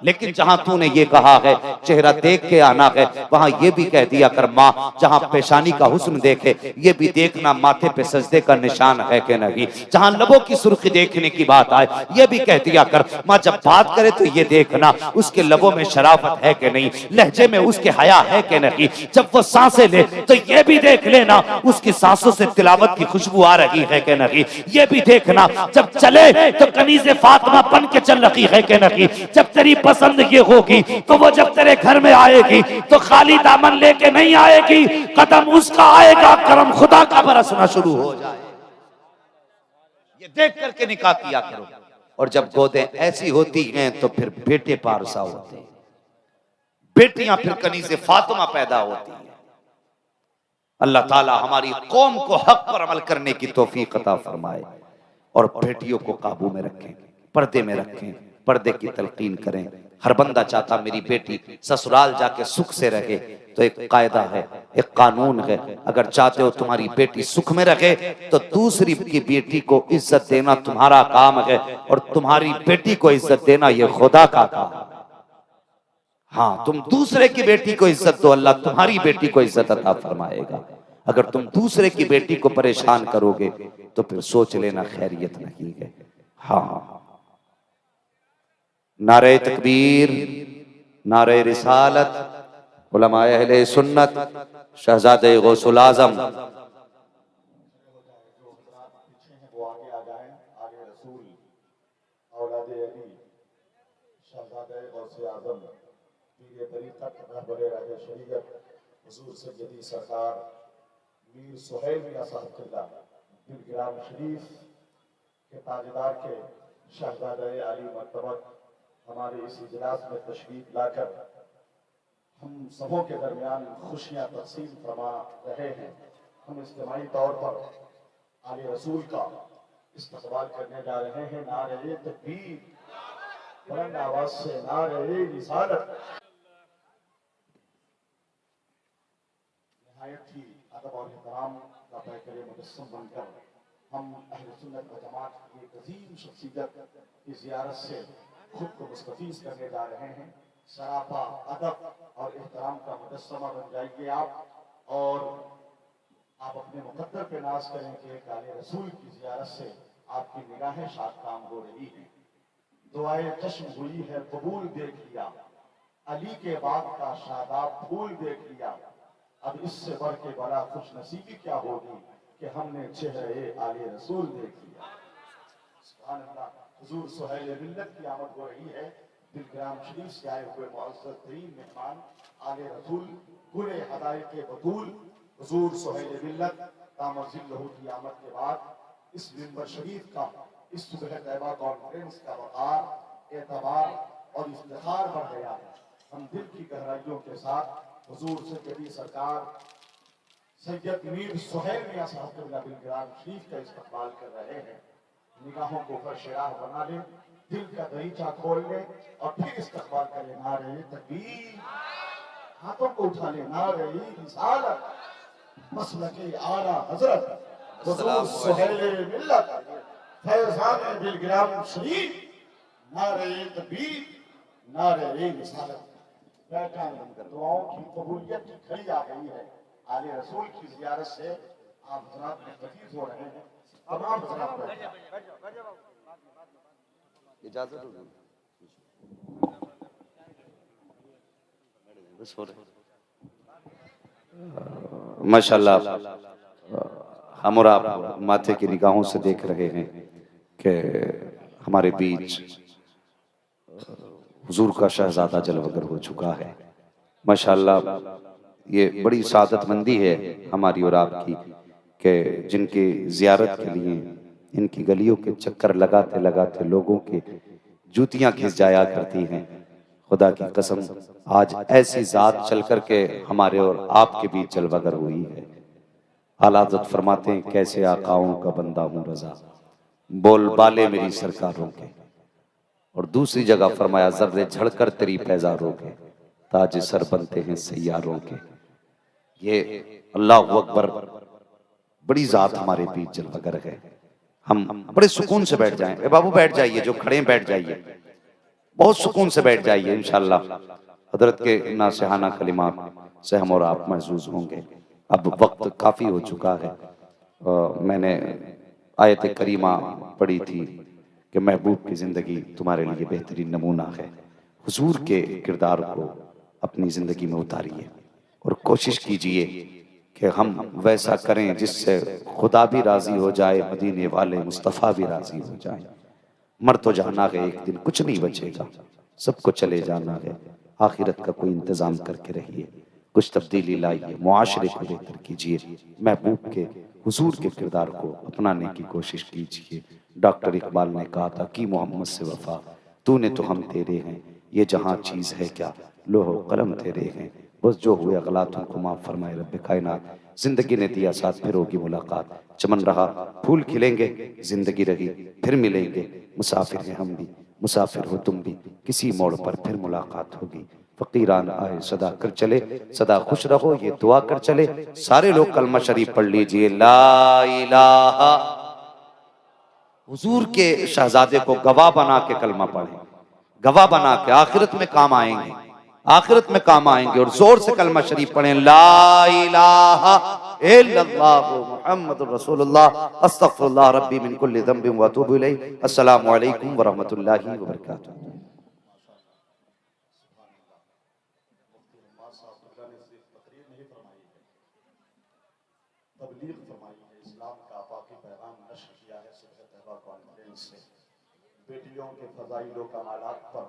लेकिन जहां तूने ये कहा है चेहरा देख के आना है, वहां ये भी कह दिया कर माँ जहां पेशानी का हुस्न देखे ये भी देखना माथे पे सजदे का निशान है कि नहीं, जहां लबों की सुर्खी देखने की बात आए ये भी कह दिया कर माँ जब बात करे तो ये देखना उसके लबों में शराफत है कि नहीं, लहजे में उसके हया है कि नहीं, जब वो सांसें ले तो ये भी देख लेना उसकी सांसों से तिलावत की खुशबू आ रही है कि नहीं, ये भी देखना जब चले तो कनीज़े फातिमा बन के चल रही है कि नहीं, जब तेरी पसंद ये होगी तो वो जब तेरे घर में आएगी तो खाली दामन लेके नहीं आएगी, कदम उसका आएगा, करम खुदा का बरसना शुरू हो जाए। ये देख करके निकाह किया करो। और जब गोदें ऐसी होती हैं तो फिर बेटे पारसा होते हैं, बेटियां फिर कनीज़े फातिमा पैदा होती हैं। अल्लाह ताला हमारी कौम को हक पर अमल करने की तौफीक अता फरमाए और बेटियों को काबू में रखें, पर्दे में रखें, पर्दे की तलकीन करें। हर बंदा चाहता मेरी बेटी ससुराल जाके सुख से रहे, तो एक कायदा है, एक कानून है, अगर चाहते हो तुम्हारी बेटी सुख में रहे तो दूसरी की बेटी को इज्जत देना तुम्हारा काम है, और तुम्हारी बेटी को इज्जत देना ये खुदा का काम है। हाँ, तुम दूसरे की बेटी को इज्जत दो, अल्लाह तुम्हारी बेटी को इज्जत अता फरमाएगा। अगर तुम दूसरे की बेटी को परेशान करोगे तो फिर सोच लेना खैरियत नहीं है। हाँ, नारे तकबीर, नारे रिसालत, उलमाए अहले सुन्नत, शहजादे गौसुल आजम, हुजूर सैयदी सरकार मीर सुहैल मियां साहब किबला दिलगिराम शरीफ के ताजदार के शहजादे आली मर्तबत हमारे इस इजलास में तशरीफ लाकर हम सबों के दरमियान खुशियां तकसीम फरमा रहे हैं। हम इज्तिमाई तौर पर आले रसूल का इस्तकबाल करने जा रहे हैं। नारे तकबीर, बुलंद आवाज से नारे रिसालत। निहायत ही अदब और एहतराम का पैकर मुजस्सम बनकर हम अहले सुन्नत व जमात की एक अजीम शख्सियत की ज़ियारत से खुद को मुस्तफीज करने जा रहे हैं। सरापा अदब और एहतराम का मुजस्समा बन जाइए आप, और आप अपने मुकद्दर पे नाज करें कि एक आले रसूल की ज़ियारत से आपकी निगाहें शाद काम हो रही हैं। दुआए चश्म हुई है कबूल देख लिया, अली के बाग का शादाब फूल देख लिया, अब इससे बढ़ के बड़ा खुश नसीबी क्या होगी कि हमने चेहरे आले रसूल देख लिया। सुभान अल्लाह। हुजूर सुहैल मिल्लत की आमद हो रही है। दिलग्राम शरीफ से आए हुए मुअज़्ज़ज़ तरीन मेहमान आले रसूल गुले हदायत के बतूल हुजूर सुहैल मिल्लत तामज़िल्लहु की आमद के बाद इस मिंबर शरीफ का, इस सुबह तैयबा कॉन्फ्रेंस का वक़ार, एतबार और इफ्तिखार बढ़ गया है। हम दिल की गहराइयों के साथ हुजूर सैयदी सरकार सैयद मीर सुहैल मियां साहब क़िबला बिलगिराम शरीफ का इस्तकबाल कर रहे हैं। निगाहों को फर्शराह बना लें, दिल का दरीचा खोल लें और फिर इस्तकबाल करें। नारे तकबीर, हाथों को उठा लें। नारे रिसालत, मसलके आला हजरत हुजूर सुहैल मिल्लत फैज़ान बिलगिराम शरीफ। नारे तकबीर, नारे रिसालत। दुआओं की कबूलियत की घड़ी आ गई है। आले रसूल की ज़ियारत से आप हज़रात मुस्तफ़ीज़ हो रहे हैं। तमाम हज़रात बैठ जाओ। इजाजत होगी बस हो रहा माशाल्लाह। हम और आप माथे की निगाहों से देख रहे हैं कि हमारे बीच हुजूर का शहजादा जलवगर हो चुका है। माशाल्लाह ये बड़ी सादतमंदी है हमारी और आपकी कि जिनकी ज़ियारत के लिए इनकी गलियों के चक्कर लगाते लगाते लोगों के जूतियां घिस जाया करती हैं। खुदा की कसम आज ऐसी जात चल कर के हमारे और आपके बीच जलवगर हुई है। आला हज़रत फरमाते हैं कैसे आकाओं का बंदा हूँ रजा, बोल बाले मेरी सरकारों के। और दूसरी जगह फरमाया जर्रे झड़कर तेरी पैजारों के, ताज सर बनते हैं सैयारों के। ये अल्लाह अकबर, बड़ी जात हमारे बीच जलवगर है। हम बड़े सुकून से बैठ जाएं। ए बाबू बैठ जाइए, जो खड़े हैं बैठ जाइए, बहुत सुकून से बैठ जाइए। इंशाअल्लाह हजरत के नासिहाना कलिमात से हम और आप महसूस होंगे। अब वक्त काफ़ी हो चुका है। मैंने आयत करीमा पढ़ी थी कि महबूब की ज़िंदगी तुम्हारे लिए बेहतरीन नमूना है। हुजूर के किरदार को अपनी ज़िंदगी में उतारिए और कोशिश कीजिए कि हम वैसा करें जिससे खुदा भी राज़ी हो जाए, मदीने वाले मुस्तफ़ा भी राज़ी हो जाए। मर तो जाना है एक दिन, कुछ नहीं बचेगा, सबको चले जाना है। आखिरत का कोई इंतज़ाम करके रहिए, कुछ तब्दीली लाइए, मुआशरे को बेहतर कीजिए, महबूब के हुजूर के किरदार को अपनाने की कोशिश कीजिए। डॉक्टर इकबाल ने कहा था कि मोहम्मद से वफा, तूने तो हम तेरे हैं, ये जहाँ चीज़ है क्या, लोहो कलम तेरे हैं। बस जो हुए गलत उनको माफ़ फरमाए रब्बे कायनात। जिंदगी ने दिया साथ, फिर होगी मुलाकात। चमन रहा फूल खिलेंगे, जिंदगी रही फिर मिलेंगे। मुसाफिर हैं हम भी, मुसाफिर हो तुम भी, किसी मोड़ पर फिर मुलाकात होगी। फकीरान आए सदा कर चले, सदा खुश रहो ये दुआ कर चले। सारे लोग कलमा शरीफ पढ़ लीजिए, ला इलाहा। हुजूर के शहजादे को गवाह बना के कलमा पढ़े, गवाह बना के आखिरत में काम आएंगे, आखिरत में काम आएंगे। और जोर से कलमा शरीफ पढ़ें, ला इलाहा इल्लल्लाह मुहम्मदुर रसूलुल्लाह अस्तगफिरुल्लाह रब्बी मिन कुल्ली ज़ंबिन व अतूबु इलैहि। अस्सलामु अलैकुम व रहमतुल्लाहि व बरकातुहू। तबलीग फरमाई है, इस्लाम का आफाकी पैगाम नश्र किया है सुबह तहबा कॉन्फ्रेंस से। बेटियों के फजाइल व कमालात पर